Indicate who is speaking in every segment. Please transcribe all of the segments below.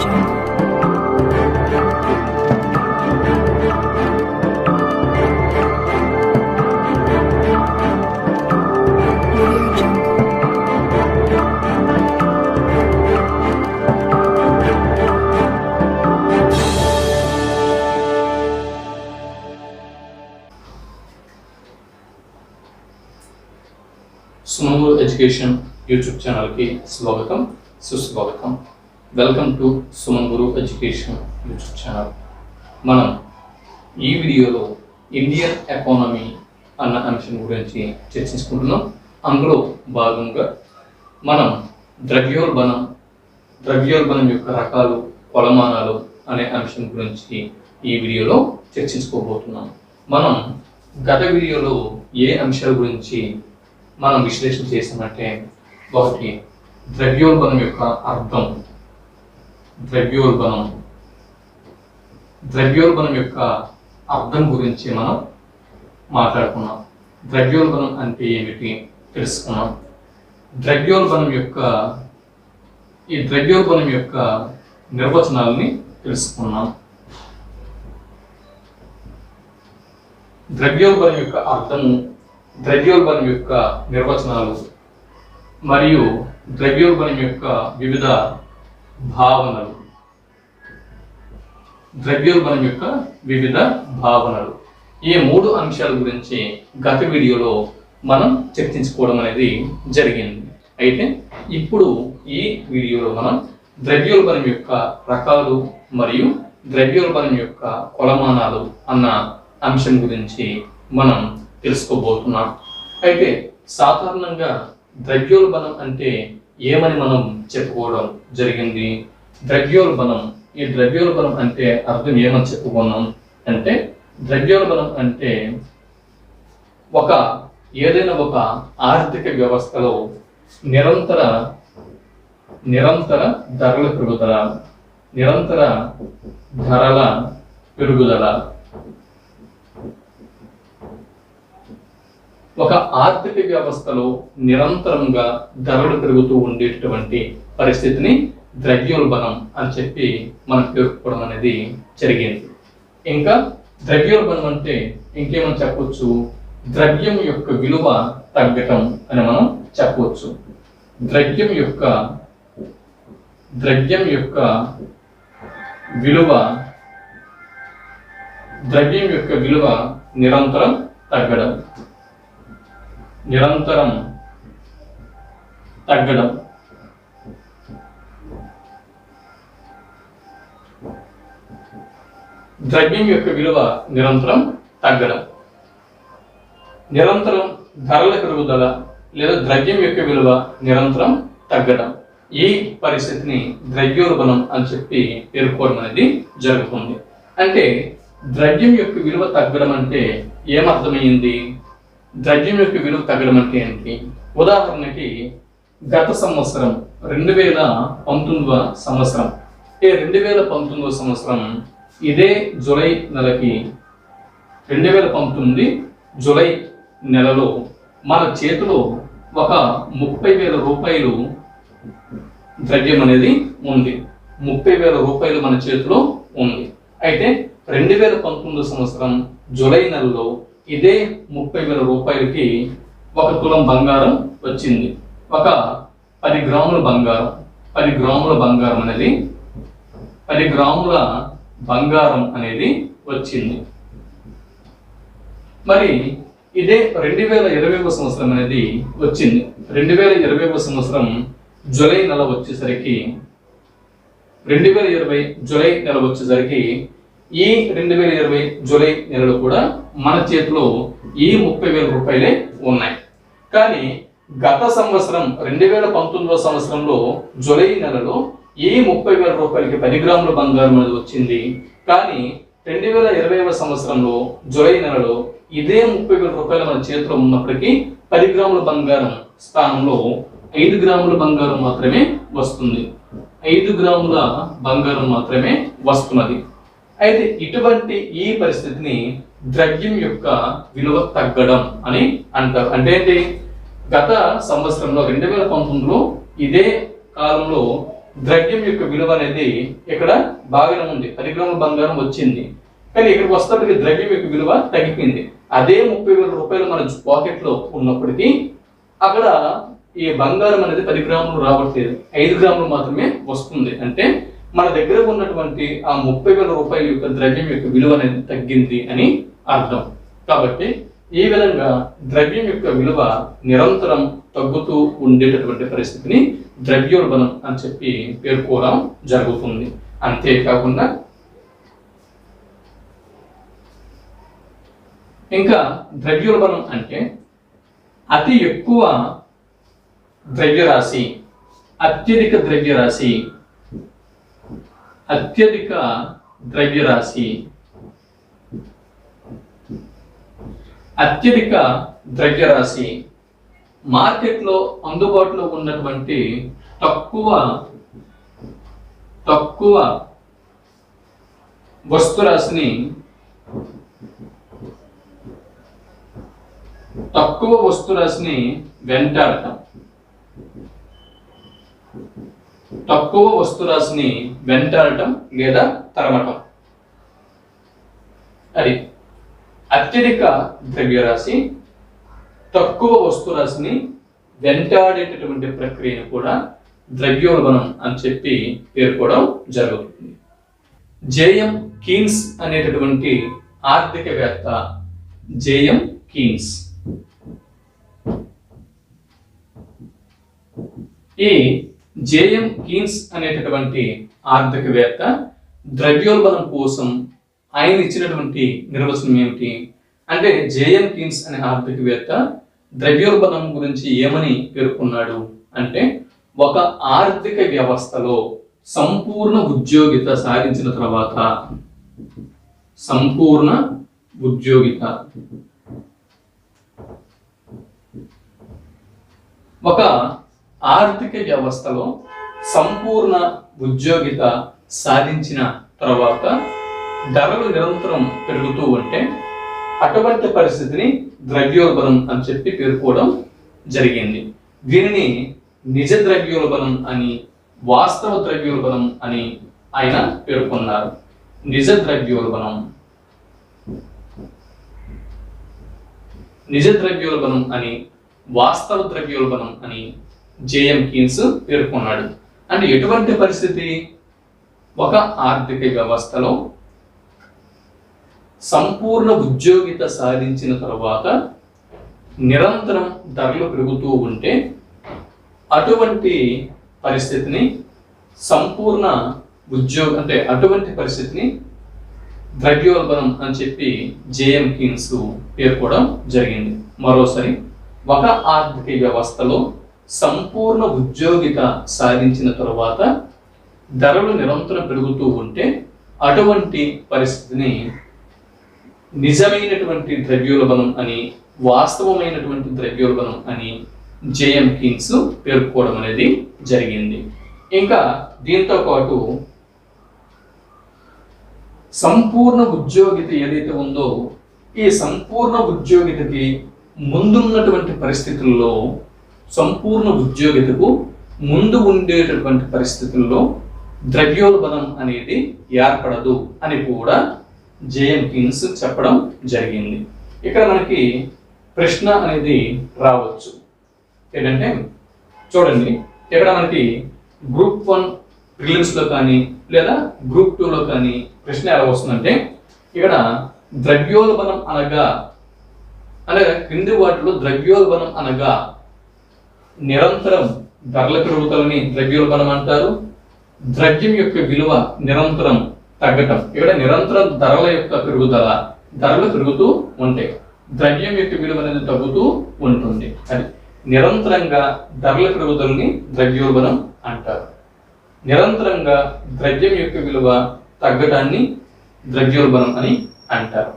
Speaker 1: సుమన్ గురు education YouTube ఛానల్కి స్వాగతం సుస్వాగతం. Welcome to Suman Guru education YouTube channel. మనం ఈ వీడియోలో ఇండియన్ ఎకానమీ అన్న అంశం గురించి చర్చించుకుంటున్నాం. అందులో భాగంగా మనం ద్రవ్యోల్బణం యొక్క రకాలు, కొలమానాలు అనే అంశం గురించి ఈ వీడియోలో చర్చించుకోబోతున్నాం. మనం గత వీడియోలో ఏ అంశాల గురించి మనం విశ్లేషణ చేసామంటే, ఒకటి ద్రవ్యోల్బణం యొక్క అర్థం, ద్రవ్యోల్బణం యొక్క అర్థం గురించి మనం మాట్లాడుకున్నాం. ద్రవ్యోల్బణం అంటే ఏమిటి తెలుసుకున్నాం. ద్రవ్యోల్బణం యొక్క నిర్వచనాలని తెలుసుకున్నాం. ద్రవ్యోల్బణం యొక్క అర్థము, ద్రవ్యోల్బణం యొక్క నిర్వచనాలు మరియు ద్రవ్యోల్బణం యొక్క వివిధ భావనలు, ఈ మూడు అంశాల గురించి గత వీడియోలో మనం చర్చించుకోవడం అనేది జరిగింది. అయితే ఇప్పుడు ఈ వీడియోలో మనం ద్రవ్యోల్బణం యొక్క రకాలు మరియు ద్రవ్యోల్బణం యొక్క కొలమానాలు అన్న అంశం గురించి మనం తెలుసుకోబోతున్నాం. అయితే సాధారణంగా ద్రవ్యోల్బణం అంటే ఏమని మనం చెప్పుకోవడం జరిగింది. ఈ ద్రవ్యోల్బణం అంటే అర్థం ఏమని చెప్పుకున్నాం అంటే, ద్రవ్యోల్బణం అంటే ఏదైనా ఒక ఆర్థిక వ్యవస్థలో నిరంతర ధరల పెరుగుదల, ఒక ఆర్థిక వ్యవస్థలో నిరంతరంగా ధరలు పెరుగుతూ ఉండేటటువంటి పరిస్థితిని ద్రవ్యోల్బణం అని చెప్పి మనం పేర్కొనడం అనేది జరిగింది. ఇంకా ద్రవ్యోల్బణం అంటే ఇంకేమని చెప్పొచ్చు, ద్రవ్యం యొక్క విలువ తగ్గటం అని మనం చెప్పవచ్చు. ద్రవ్యం యొక్క విలువ నిరంతరం తగ్గడం. ద్రవ్యం యొక్క విలువ నిరంతరం తగ్గడం, నిరంతరం ధరల పెరుగుదల లేదా ద్రవ్యం యొక్క విలువ నిరంతరం తగ్గడం, ఈ పరిస్థితిని ద్రవ్యోల్బణం అని చెప్పి పేర్కోవడం అనేది జరుగుతుంది. అంటే ద్రవ్యం యొక్క విలువ తగ్గడం అంటే ఏమర్థమైంది, ద్రవ్యం యొక్క విలువ తగ్గడం అంటే ఏంటి? ఉదాహరణకి గత సంవత్సరం 2019వ సంవత్సరం ఇదే జూలై నెలకి 2019 జూలై నెలలో మన చేతిలో ఒక 30,000 రూపాయలు ద్రవ్యం అనేది ఉంది. 30,000 రూపాయలు మన చేతిలో ఉంది. అయితే 2019 సంవత్సరం జూలై నెలలో ఇదే 30,000 రూపాయలకి 1 తులం బంగారం వచ్చింది. ఒక 10 గ్రాముల బంగారం అనేది వచ్చింది. మరి ఇదే 2020వ సంవత్సరం అనేది వచ్చింది. 2020వ సంవత్సరం జూలై నెల వచ్చేసరికి 2020 జూలై నెల వచ్చేసరికి ఈ 2020 జూలై నెలలో కూడా మన చేతిలో ఈ 30,000 రూపాయలే ఉన్నాయి. కానీ గత సంవత్సరం 2019వ సంవత్సరంలో జూలై నెలలో ఈ 30,000 రూపాయలకి 10 గ్రాముల బంగారం అనేది వచ్చింది. కానీ 2020వ సంవత్సరంలో జూలై నెలలో ఇదే 30,000 రూపాయలు మన చేతిలో ఉన్నప్పటికీ 10 గ్రాముల బంగారం స్థానంలో 5 గ్రాముల బంగారం మాత్రమే వస్తుంది. 5 గ్రాముల బంగారం మాత్రమే వస్తున్నది. అయితే ఇటువంటి ఈ పరిస్థితిని ద్రవ్యం యొక్క విలువ తగ్గడం అని అంటారు. అంటే ఏంటి, గత సంవత్సరంలో 2019లో ఇదే కాలంలో ద్రవ్యం యొక్క విలువ అనేది ఇక్కడ బాగానే ఉంది, 10 గ్రాముల బంగారం వచ్చింది. కానీ ఇక్కడికి వస్తేప్పటికి ద్రవ్యం యొక్క విలువ తగ్గిపోయింది. అదే 30,000 రూపాయలు మన పాకెట్ లో ఉన్నప్పటికీ అక్కడ ఈ బంగారం అనేది 10 గ్రాములు రావట్లేదు, 5 గ్రాములు మాత్రమే వస్తుంది. అంటే మన దగ్గర ఉన్నటువంటి ఆ 30,000 రూపాయల యొక్క ద్రవ్యం యొక్క విలువ అనేది తగ్గింది అని అర్థం. కాబట్టి ఈ విధంగా ద్రవ్యం యొక్క విలువ నిరంతరం తగ్గుతూ ఉండేటటువంటి పరిస్థితిని ద్రవ్యోల్బణం అని చెప్పి పేర్కోవడం జరుగుతుంది. అంతేకాకుండా ఇంకా ద్రవ్యోల్బణం అంటే అతి ఎక్కువ ద్రవ్యరాశి, అత్యధిక ద్రవ్యరాశి, అత్యధిక ద్రవ్యరాశి, అత్యధిక ద్రవ్యరాశి, మార్కెట్లో అందుబాటులో ఉన్నటువంటి తక్కువ వస్తురాశిని వెంటాడటం, తక్కువ వస్తురాశిని వెంటాడటం లేదా తరమటం. అది అత్యధిక ద్రవ్యరాశి, తక్కువ వస్తురాశిని వెంటాడేటటువంటి ప్రక్రియను కూడా ద్రవ్యోల్బణం అని చెప్పి పేర్కోవడం జరుగుతుంది. జేఎం కీన్స్ అనేటటువంటి ఆర్థికవేత్త, జేఎం కీన్స్, ఈ జేఎం కీన్స్ అనేటటువంటి ఆర్థికవేత్త ద్రవ్యోల్బణం కోసం ఆయన ఇచ్చినటువంటి నిర్వచనం ఏమిటి అంటే, జేఎం కీన్స్ అనే ఆర్థికవేత్త ద్రవ్యోల్బణం గురించి ఏమని పేర్కొన్నాడు అంటే, ఒక ఆర్థిక వ్యవస్థలో సంపూర్ణ ఉద్యోగిత సాధించిన తర్వాత, సంపూర్ణ ఉద్యోగిత, ఒక ఆర్థిక వ్యవస్థలో సంపూర్ణ ఉద్యోగిత సాధించిన తర్వాత ధరలు నిరంతరం పెరుగుతూ ఉంటే అటువంటి పరిస్థితిని ద్రవ్యోల్బణం అని చెప్పి పేర్కోవడం జరిగింది. దీనిని నిజ ద్రవ్యోల్బణం అని, వాస్తవ ద్రవ్యోల్బణం అని ఆయన పేర్కొన్నారు. నిజ ద్రవ్యోల్బణం, నిజ ద్రవ్యోల్బణం అని, వాస్తవ ద్రవ్యోల్బణం అని జేఎం కీన్స్ పేర్కొన్నాడు. అంటే ఎటువంటి పరిస్థితి, ఒక ఆర్థిక వ్యవస్థలో సంపూర్ణ ఉద్యోగిత సాధించిన తర్వాత నిరంతరం ధరలు పెరుగుతూ ఉంటే అటువంటి పరిస్థితిని సంపూర్ణ అంటే అటువంటి పరిస్థితిని ద్రవ్యోల్బణం అని చెప్పి జేఎం కీన్స్ పేర్కోవడం జరిగింది. మరోసారి, ఒక ఆర్థిక వ్యవస్థలో సంపూర్ణ ఉద్యోగిత సాధించిన తరువాత ధరలు నిరంతరం పెరుగుతూ ఉంటే అటువంటి పరిస్థితిని నిజమైనటువంటి ద్రవ్యోల్బణం అని, వాస్తవమైనటువంటి ద్రవ్యోల్బణం అని జేఎం కీన్స్ పేర్కోవడం అనేది జరిగింది. ఇంకా దీంతో పాటు సంపూర్ణ ఉద్యోగిత ఏదైతే ఉందో ఈ సంపూర్ణ ఉద్యోగితకి ముందున్నటువంటి పరిస్థితుల్లో, సంపూర్ణ ఉద్యోగితకు ముందు ఉండేటటువంటి పరిస్థితుల్లో ద్రవ్యోల్బణం అనేది ఏర్పడదు అని కూడా జేఎం కీన్స్ చెప్పడం జరిగింది. ఇక్కడ మనకి ప్రశ్న అనేది రావచ్చు ఏంటంటే, చూడండి ఇక్కడ మనకి గ్రూప్ 1 ప్రిలిమ్స్ లో కానీ లేదా గ్రూప్ 2 లో కానీ ప్రశ్న ఎలా వస్తుందంటే, ఇక్కడ ద్రవ్యోల్బణం అనగా క్రింది వాటిలో ద్రవ్యోల్బణం అనగా నిరంతరం ధరల పెరుగుదలని ద్రవ్యోల్బణం అంటారు. ద్రవ్యం యొక్క విలువ నిరంతరం తగ్గటం, ఇక్కడ నిరంతరం ధరల యొక్క పెరుగుదల, ధరలు పెరుగుతూ ఉంటాయి, ద్రవ్యం యొక్క విలువ అనేది తగ్గుతూ ఉంటుంది. అది నిరంతరంగా ధరల పెరుగుదలని ద్రవ్యోల్బణం అంటారు. నిరంతరంగా ద్రవ్యం యొక్క విలువ తగ్గడాన్ని ద్రవ్యోల్బణం అని అంటారు.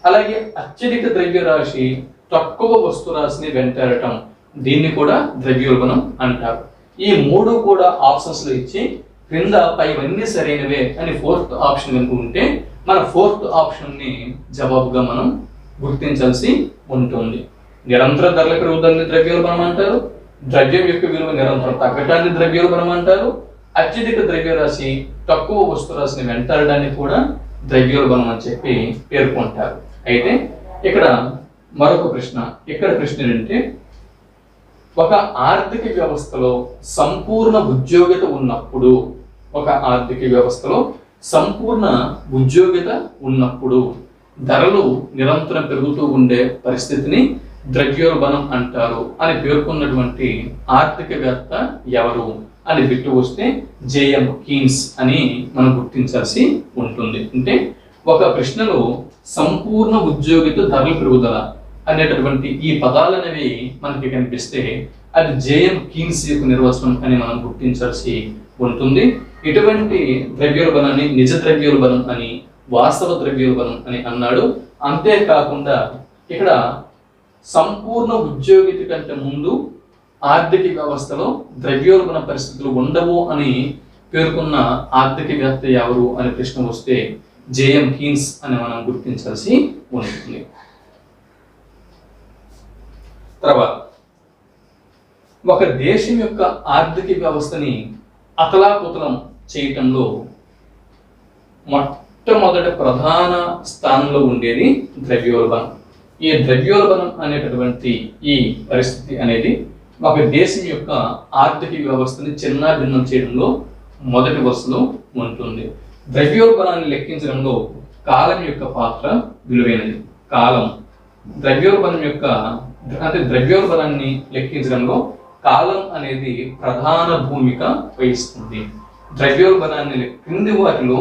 Speaker 1: అలాగే అత్యధిక ద్రవ్యరాశి తక్కువ వస్తురాశిని వెంటాడటం, దీన్ని కూడా ద్రవ్యోల్బణం అంటారు. ఈ మూడు కూడా ఆప్షన్స్ లో ఇచ్చి క్రింద పైవన్నీ సరైనవే అని 4th ఆప్షన్ కనుక ఉంటే మన 4th ఆప్షన్ ని జవాబుగా మనం గుర్తించాల్సి ఉంటుంది. నిరంతర ధరల పెరుగుదలని ద్రవ్యోల్బణం అంటారు, ద్రవ్యం యొక్క విలువ నిరంతరం తగ్గటాన్ని ద్రవ్యోల్బణం అంటారు, అత్యధిక ద్రవ్యరాశి తక్కువ వస్తు రాశిని వెంటాడడాన్ని కూడా ద్రవ్యోల్బణం అని చెప్పి పేర్కొంటారు. అయితే ఇక్కడ మరొక ప్రశ్న, ఇక్కడ ప్రశ్న ఏంటంటే ఒక ఆర్థిక వ్యవస్థలో సంపూర్ణ ఉద్యోగిత ఉన్నప్పుడు, ఒక ఆర్థిక వ్యవస్థలో సంపూర్ణ ఉద్యోగిత ఉన్నప్పుడు ధరలు నిరంతరం పెరుగుతూ ఉండే పరిస్థితిని ద్రవ్యోల్బణం అంటారు అని పేర్కొన్నటువంటి ఆర్థికవేత్త ఎవరు అని బిట్టు వస్తే జేఎం కీన్స్ అని మనం గుర్తించాల్సి ఉంటుంది. అంటే ఒక ప్రశ్నలో సంపూర్ణ ఉద్యోగిత ధరల పెరుగుదల అనేటటువంటి ఈ పదాలు అనేవి మనకి కనిపిస్తే అది జేఎం కీన్స్ యొక్క నిర్వచనం అని మనం గుర్తించాల్సి ఉంటుంది. ఇటువంటి ద్రవ్యోల్బణాన్ని నిజ ద్రవ్యోల్బణం అని, వాస్తవ ద్రవ్యోల్బణం అని అన్నాడు. అంతేకాకుండా ఇక్కడ సంపూర్ణ ఉద్యోగిత కంటే ముందు ఆర్థిక వ్యవస్థలో ద్రవ్యోల్బణ పరిస్థితులు ఉండవు అని పేర్కొన్న ఆర్థికవేత్త ఎవరు అనే ప్రశ్న వస్తే జేఎం కీన్స్ అని మనం గుర్తించాల్సి ఉంటుంది. తర్వాత ఒక దేశం యొక్క ఆర్థిక వ్యవస్థని అతలాకుతలం చేయటంలో మొట్టమొదటి ప్రధాన స్థానంలో ఉండేది ద్రవ్యోల్బణం. ఈ ద్రవ్యోల్బణం అనేటటువంటి ఈ పరిస్థితి అనేది ఒక దేశం యొక్క ఆర్థిక వ్యవస్థని చిన్న భిన్నం చేయడంలో మొదటి వరుసలో ఉంటుంది. ద్రవ్యోల్బణాన్ని లెక్కించడంలో కాలం యొక్క పాత్ర విలువైనది. కాలం ద్రవ్యోల్బణాన్ని లెక్కించడంలో కాలం అనేది ప్రధాన భూమిక వహిస్తుంది. క్రింది వాటిలో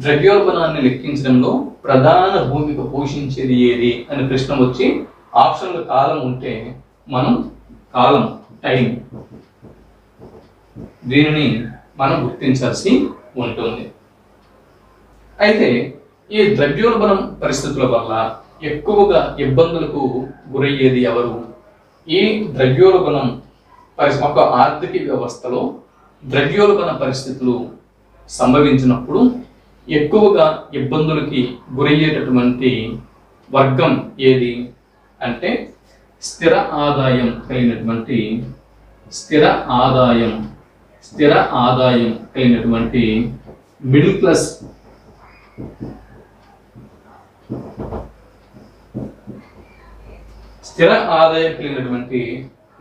Speaker 1: ద్రవ్యోల్బణాన్ని లెక్కించడంలో ప్రధాన భూమిక పోషించేది ఏది అని ప్రశ్న వచ్చి ఆప్షన్లో కాలం ఉంటే మనం కాలం, టైం, దీనిని మనం గుర్తించాల్సి ఉంటుంది. అయితే ఈ ద్రవ్యోల్బణం పరిస్థితుల వల్ల ఎక్కువగా ఇబ్బందులకు గురయ్యేది ఎవరు? ఈ ద్రవ్యోల్బణం ఒక ఆర్థిక వ్యవస్థలో ద్రవ్యోల్బణ పరిస్థితులు సంభవించినప్పుడు ఎక్కువగా ఇబ్బందులకి గురయ్యేటటువంటి వర్గం ఏది అంటే స్థిర ఆదాయం కలిగినటువంటి మిడిల్ క్లాస్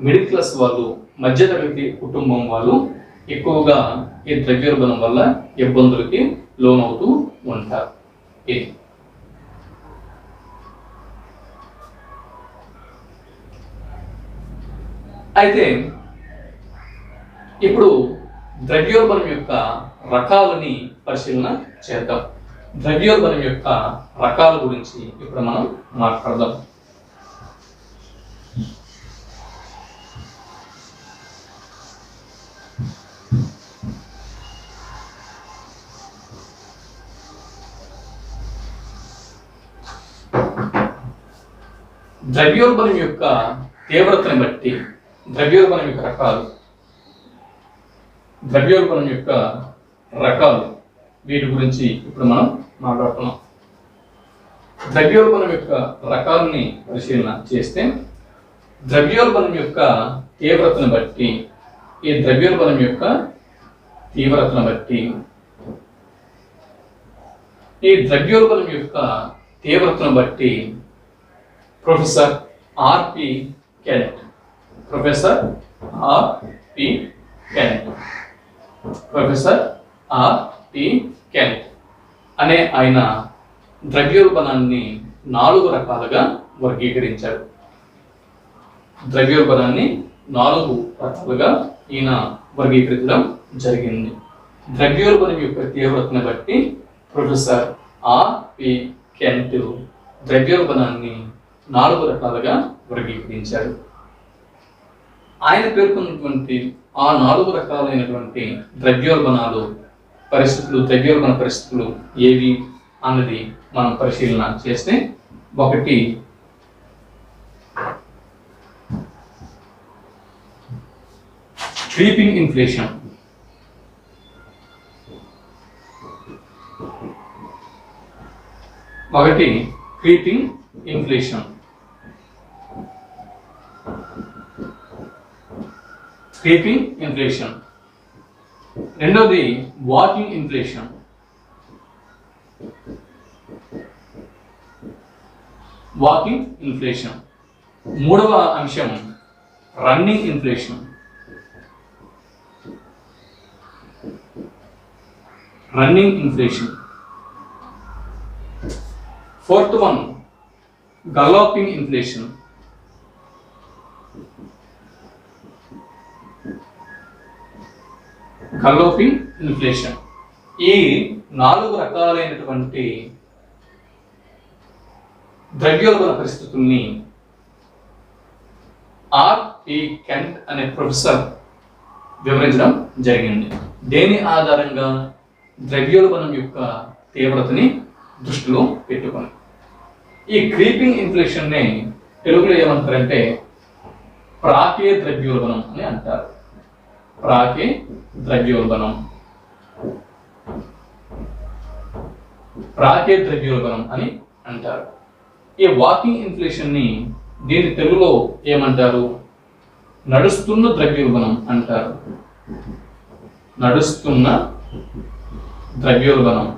Speaker 1: మిడిల్ క్లాస్ వాళ్ళు, మధ్యతరగతి కుటుంబం వాళ్ళు ఎక్కువగా ఈ ద్రవ్యోల్బణం వల్ల ఇబ్బందులకి లోనవుతూ ఉంటారు. అయితే ఇప్పుడు ద్రవ్యోల్బణం యొక్క రకాలని పరిశీలన చేద్దాం. ద్రవ్యోల్బణం యొక్క రకాల గురించి ఇప్పుడు మనం మాట్లాడదాం. ద్రవ్యోల్బణం యొక్క తీవ్రతను బట్టి ద్రవ్యోల్బణం యొక్క రకాలు వీటి గురించి ఇప్పుడు మనం మాట్లాడుతున్నాం. ద్రవ్యోల్బణం యొక్క రకాలని పరిశీలన చేస్తే ద్రవ్యోల్బణం యొక్క తీవ్రతను బట్టి ప్రొఫెసర్ ఆర్పి కెనెట్ అనే ఆయన ద్రవ్యోల్బణాన్ని 4 రకాలుగా వర్గీకరించాడు. ఈయన వర్గీకరించడం జరిగింది. ద్రవ్యోల్బణం యొక్క తీవ్రతను బట్టి ప్రొఫెసర్ ఆర్పి కెనెట్ ద్రవ్యోల్బణాన్ని 4 రకాలుగా వర్గీకరించాడు. ఆయన పేర్కొన్నటువంటి ఆ 4 రకాలైనటువంటి ద్రవ్యోల్బణ పరిస్థితులు ఏవి అన్నది మనం పరిశీలన చేస్తే, ఒకటి క్రీపింగ్ ఇన్ఫ్లేషన్. రెండవది వాకింగ్ ఇన్ఫ్లేషన్. Walking inflation. మూడవ అంశం running inflation. Running inflation. Fourth one galloping inflation. Galloping inflation. ఈ 4 రకాలైనటువంటి ద్రవ్యోల్బణ పరిస్థితుల్ని ఆర్.ఈ. కెంట్ అనే ప్రొఫెసర్ వివరించడం జరిగింది. దేని ఆధారంగా? ద్రవ్యోల్బణం యొక్క తీవ్రతని దృష్టిలో పెట్టుకొని. ఈ క్రీపింగ్ ఇన్ఫ్లేషన్ ని తెలుగులో ఏమంటారంటే ప్రాకే ద్రవ్యోల్బణం అని అంటారు. ప్రాకే ద్రవ్యోల్బణం. ప్రాకే ద్రవ్యోల్బణం అని అంటారు. ఈ వాకింగ్ ఇన్ఫ్లేషన్ ని దీని తెలుగులో ఏమంటారు? నడుస్తున్న ద్రవ్యోల్బణం అంటారు. నడుస్తున్న ద్రవ్యోల్బణం.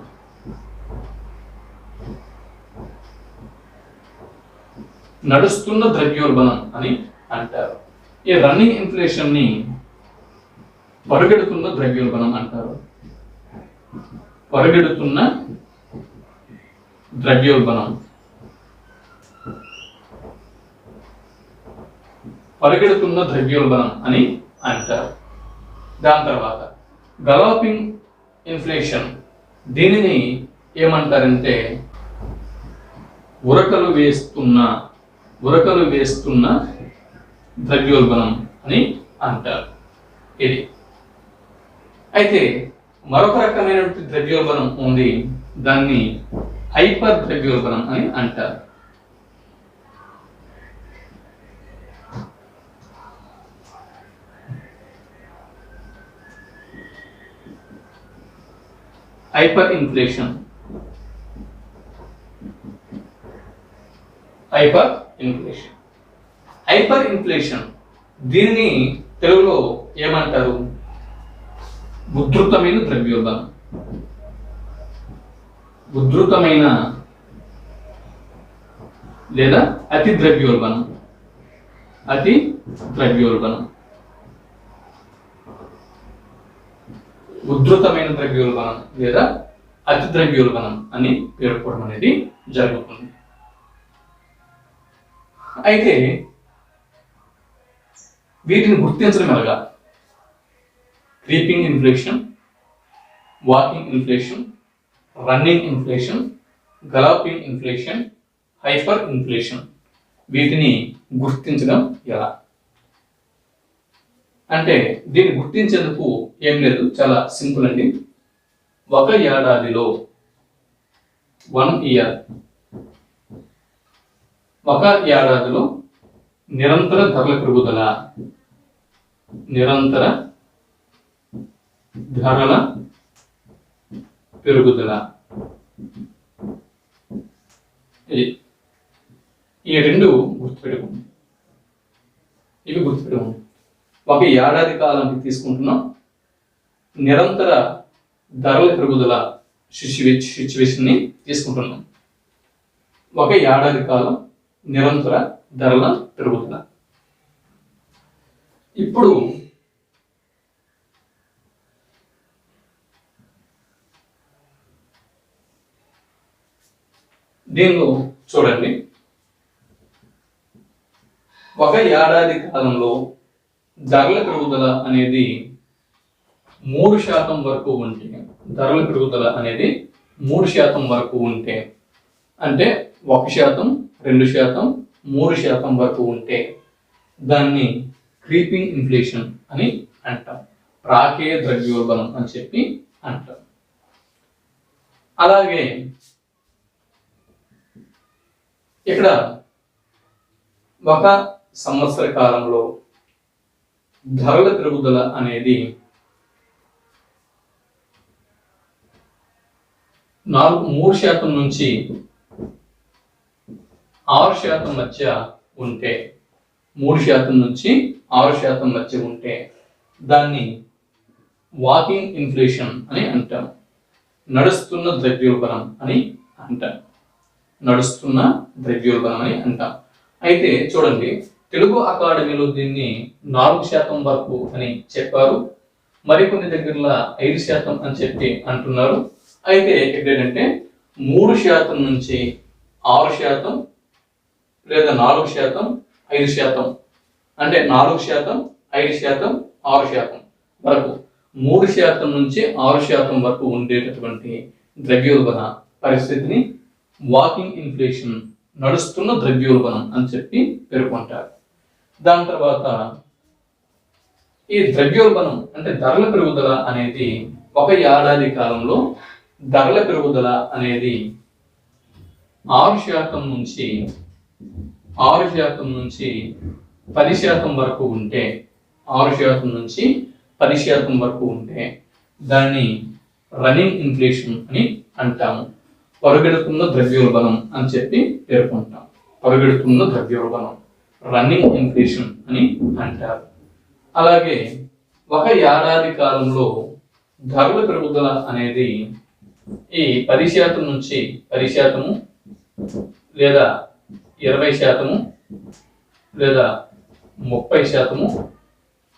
Speaker 1: నడుస్తున్న ద్రవ్యోల్బణం అని అంటారు. ఈ రన్నింగ్ ఇన్ఫ్లేషన్ ని పరుగెడుతున్న ద్రవ్యోల్బణం అంటారు. పరుగెడుతున్న ద్రవ్యోల్బణం. పరిగెడుతున్న ద్రవ్యోల్బణం అని అంటారు. దాని తర్వాత గల్లాపింగ్ ఇన్ఫ్లేషన్. దీనిని ఏమంటారంటే ఉరకలు వేస్తున్న ద్రవ్యోల్బణం అని అంటారు. ఇది అయితే మరొక రకమైనటువంటి ద్రవ్యోల్బణం ఉంది. దాన్ని హైపర్ ద్రవ్యోల్బణం అని అంటారు. Hyper inflation. Hyper inflation. Hyper inflation దీనిని తెలుగులో ఏమంటారు? ఉద్ధృతమైన ద్రవ్యోల్బణం. ఉద్ధృతమైన లేదా అతి ద్రవ్యోల్బణం. అతి ద్రవ్యోల్బణం. ఉద్ధృతమైన ద్రవ్యోల్బణం లేదా అతి ద్రవ్యోల్బణం అని పేర్కొనడం అనేది జరుగుతుంది. అయితే వీటిని గుర్తించడం ఎలాగా? Creeping inflation, walking inflation, running inflation, galloping inflation, hyperinflation. వీటిని గుర్తించడం ఎలా అంటే దీన్ని గుర్తించేందుకు ఏం లేదు, చాలా సింపుల్ అండి. ఒక ఏడాదిలో 1 ఇయర్, ఒక ఏడాదిలో నిరంతర ధరల పెరుగుదల, నిరంతర ధరల పెరుగుదల. ఈ రెండు గుర్తుపెట్టుకోండి. ఇవి గుర్తుపెట్టుకోండి. ఒక ఏడాది కాలానికి తీసుకుంటున్నాం. నిరంతర ధరల పెరుగుదల సిచ్యువేషన్ ని తీసుకుంటున్నాం. ఒక ఏడాది కాలం నిరంతర ధరల పెరుగుదల. ఇప్పుడు దీనిలో చూడండి, ఒక ఏడాది కాలంలో ధరల పెరుగుదల అనేది 3% వరకు ఉంటే, ధరల పెరుగుదల అనేది 3% వరకు ఉంటే, అంటే 1%, 2%, 3% వరకు ఉంటే దాన్ని క్రీపింగ్ ఇన్ఫ్లేషన్ అని అంటాం. ప్రాకేయ ద్రవ్యోల్బణం అని చెప్పి అంటాం. అలాగే ఇక్కడ ఒక సంవత్సర కాలంలో ధరల పెరుగుదల అనేది 3% నుంచి 6% మధ్య ఉంటే, 3% నుంచి 6% మధ్య ఉంటే దాన్ని వాకింగ్ ఇన్ఫ్లేషన్ అని అంటాం. నడుస్తున్న ద్రవ్యోల్బణం అని అంటాం. నడుస్తున్న ద్రవ్యోల్బణం అని అంటాం. అయితే చూడండి, తెలుగు అకాడమీలో దీన్ని 4% వరకు అని చెప్పారు, మరికొన్ని దగ్గరలో 5% అని చెప్పి అంటున్నారు. అయితే ఏంటంటే 3% నుంచి 6% లేదా 4%, 5%, అంటే 4%, 5%, 6% వరకు, 3% నుంచి 6% వరకు ఉండేటటువంటి ద్రవ్యోల్బణ పరిస్థితిని వాకింగ్ ఇన్ఫ్లేషన్, నడుస్తున్న ద్రవ్యోల్బణం అని చెప్పి పేర్కొంటారు. దాని తర్వాత ఈ ద్రవ్యోల్బణం అంటే ధరల పెరుగుదల అనేది ఒక ఏడాది కాలంలో ధరల పెరుగుదల అనేది 6% నుంచి 10% వరకు ఉంటే, 6% నుంచి 10% వరకు ఉంటే దాన్ని రన్నింగ్ ఇన్ఫ్లేషన్ అని అంటాము. పరుగెడుతున్న ద్రవ్యోల్బణం అని చెప్పి పేర్కొంటాం. పరుగెడుతున్న ద్రవ్యోల్బణం, రన్నింగ్ ఇన్ఫ్లేషన్ అని అంటారు. అలాగే ఒక ఏడాది కాలంలో ధరల పెరుగుదల అనేది ఈ 10% నుంచి 10%, లేదా 20%, లేదా 30%,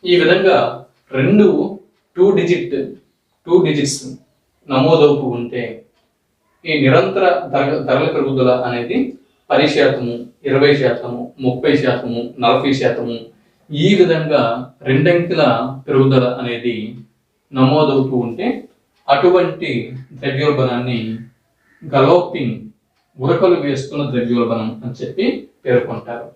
Speaker 1: ఈ విధంగా 2 డిజిట్స్ నమోదవుతూ ఉంటే ఈ నిరంతర ధరల పెరుగుదల అనేది 10%, 20%, 30%, 40%, ఈ విధంగా 2 అంకెల పెరుగుదల అనేది నమోదవుతూ ఉంటే అటువంటి ద్రవ్యోల్బణాన్ని గలోపింగ్, ఉరకలు వేస్తున్న ద్రవ్యోల్బణం అని చెప్పి పేర్కొంటారు.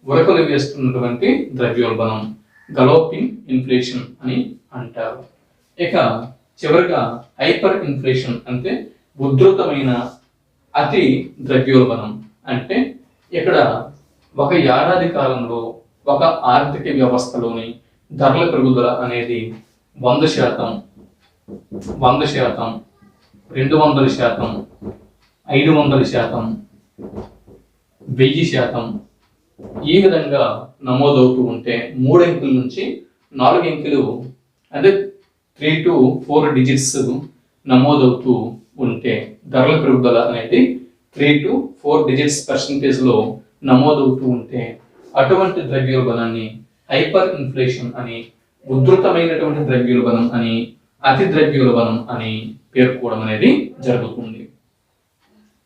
Speaker 1: ఉరకలు వేస్తున్నటువంటి ద్రవ్యోల్బణం గలోపింగ్ ఇన్ఫ్లేషన్ అని అంటారు. ఇక చివరిగా హైపర్ ఇన్ఫ్లేషన్ అంటే ఉధృతమైన అతి ద్రవ్యోల్బణం. అంటే ఇక్కడ ఒక ఏడాది కాలంలో ఒక ఆర్థిక వ్యవస్థలోని ధరల పెరుగుదల అనేది 100%, 200%, 500%, 1000%, ఈ విధంగా నమోదవుతూ ఉంటే 3 అంకెల నుంచి 4 అంకెలు, అంటే 3 to 4 డిజిట్స్ నమోదవుతూ ఉంటే ధరల పెరుగుదల అనేది 3 to 4 డిజిట్స్ పర్సెంటేజ్లో నమోదవుతూ ఉంటే అటువంటి ద్రవ్యోల్బణాన్ని హైపర్ ఇన్ఫ్లేషన్ అని, ఉధృతమైనటువంటి ద్రవ్యోల్బణం అని, అతి ద్రవ్యోల్బణం అని పేర్కోవడం అనేది జరుగుతుంది.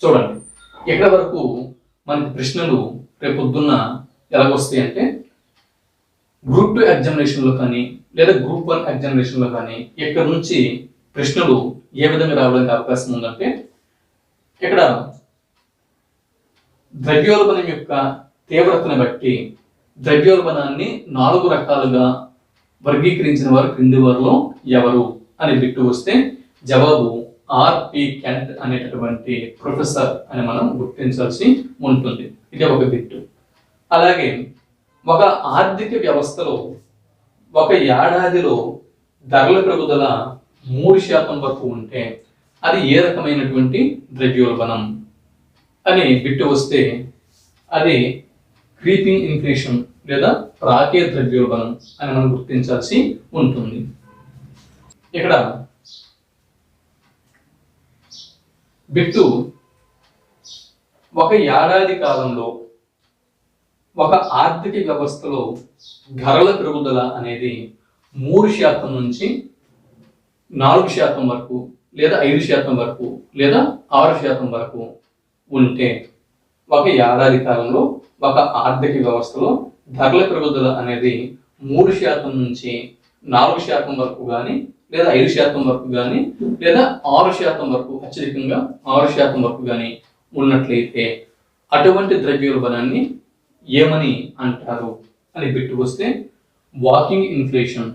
Speaker 1: చూడండి, ఇక్కడ వరకు మనకి ప్రశ్నలు రేపు పొద్దున్న ఎలాగొస్తాయి అంటే గ్రూప్ 2 ఎగ్జామినేషన్లో కానీ లేదా గ్రూప్ 1 ఎగ్జామినేషన్లో కానీ ఇక్కడ నుంచి ప్రశ్నలు ఏ విధంగా రావడానికి అవకాశం ఉందంటే, ఇక్కడ ద్రవ్యోల్బణం యొక్క తీవ్రతను బట్టి ద్రవ్యోల్బణాన్ని 4 రకాలుగా వర్గీకరించిన వారు క్రింది వారిలో ఎవరు అని బిట్టు వస్తే జవాబు ఆర్పి కెంట్ అనేటటువంటి ప్రొఫెసర్ అని మనం గుర్తించాల్సి ఉంటుంది. ఇది ఒక బిట్టు. అలాగే ఒక ఆర్థిక వ్యవస్థలో ఒక ఏడాదిలో ధరల పెరుగుదల 3% వరకు ఉంటే అది ఏ రకమైనటువంటి ద్రవ్యోల్బణం అని బిట్టు వస్తే అది క్రీపింగ్ ఇన్ఫ్లేషన్ లేదా ప్రాకే ద్రవ్యోల్బణం అని మనం గుర్తించాల్సి ఉంటుంది. ఇక్కడ బిట్టు ఒక ఏడాది కాలంలో ఒక ఆర్థిక వ్యవస్థలో ధరల పెరుగుదల అనేది 3% నుంచి 4% వరకు, లేదా 5% వరకు, లేదా 6% వరకు ఉంటే ఒక ఏడాది కాలంలో ఒక ఆర్థిక వ్యవస్థలో ధరల పెరుగుదల అనేది 3% నుంచి 4% వరకు కానీ, లేదా 5% వరకు కానీ, లేదా 6% వరకు, అత్యధికంగా 6% వరకు కానీ ఉన్నట్లయితే అటువంటి ద్రవ్యోల్బణాన్ని ఏమని అంటారు అని బిట్టు వస్తే వాకింగ్ ఇన్ఫ్లేషన్,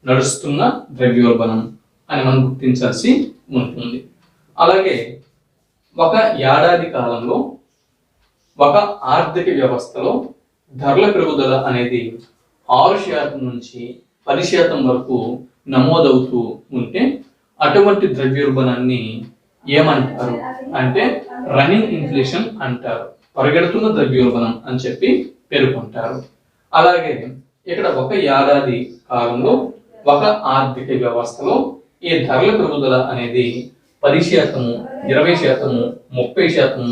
Speaker 1: నడుస్తున్న ద్రవ్యోల్బణం అని మనం గుర్తించాల్సి ఉంటుంది. అలాగే ఒక ఏడాది కాలంలో ఒక ఆర్థిక వ్యవస్థలో ధరల పెరుగుదల అనేది 6% నుంచి 10% వరకు నమోదవుతూ ఉంటే అటువంటి ద్రవ్యోల్బణాన్ని ఏమంటారు అంటే రన్నింగ్ ఇన్ఫ్లేషన్ అంటారు. పరిగెడుతున్న ద్రవ్యోల్బణం అని చెప్పి పేర్కొంటారు. అలాగే ఇక్కడ ఒక ఏడాది కాలంలో ఒక ఆర్థిక వ్యవస్థలో ఈ ధరల పెరుగుదల అనేది 10%, 20%, 30%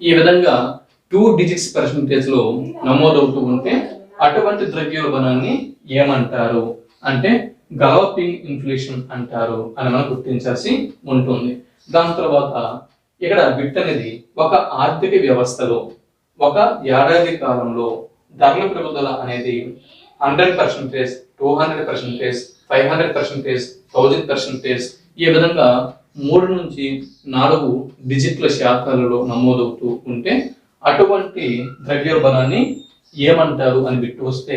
Speaker 1: ఈ విధంగా 2 digits percentage లో నమోదవుతూ ఉంటే అటువంటి ద్రవ్యోల్బణాన్ని ఏమంటారు అంటే గలోపింగ్ ఇన్ఫ్లేషన్ అంటారు అని మనం గుర్తించాల్సి ఉంటుంది. దాని తర్వాత ఇక్కడ బిట్ అనేది ఒక ఆర్థిక వ్యవస్థలో ఒక ఏడాది కాలంలో ధరల పెరుగుదల అనేది 100%, 200%, 500%, 1000% ఈ విధంగా 3 నుంచి 4 డిజిట్ల శాతాలలో నమోదవుతూ ఉంటే అటువంటి ద్రవ్యోల్బణాన్ని ఏమంటారు అని బిట్టు వస్తే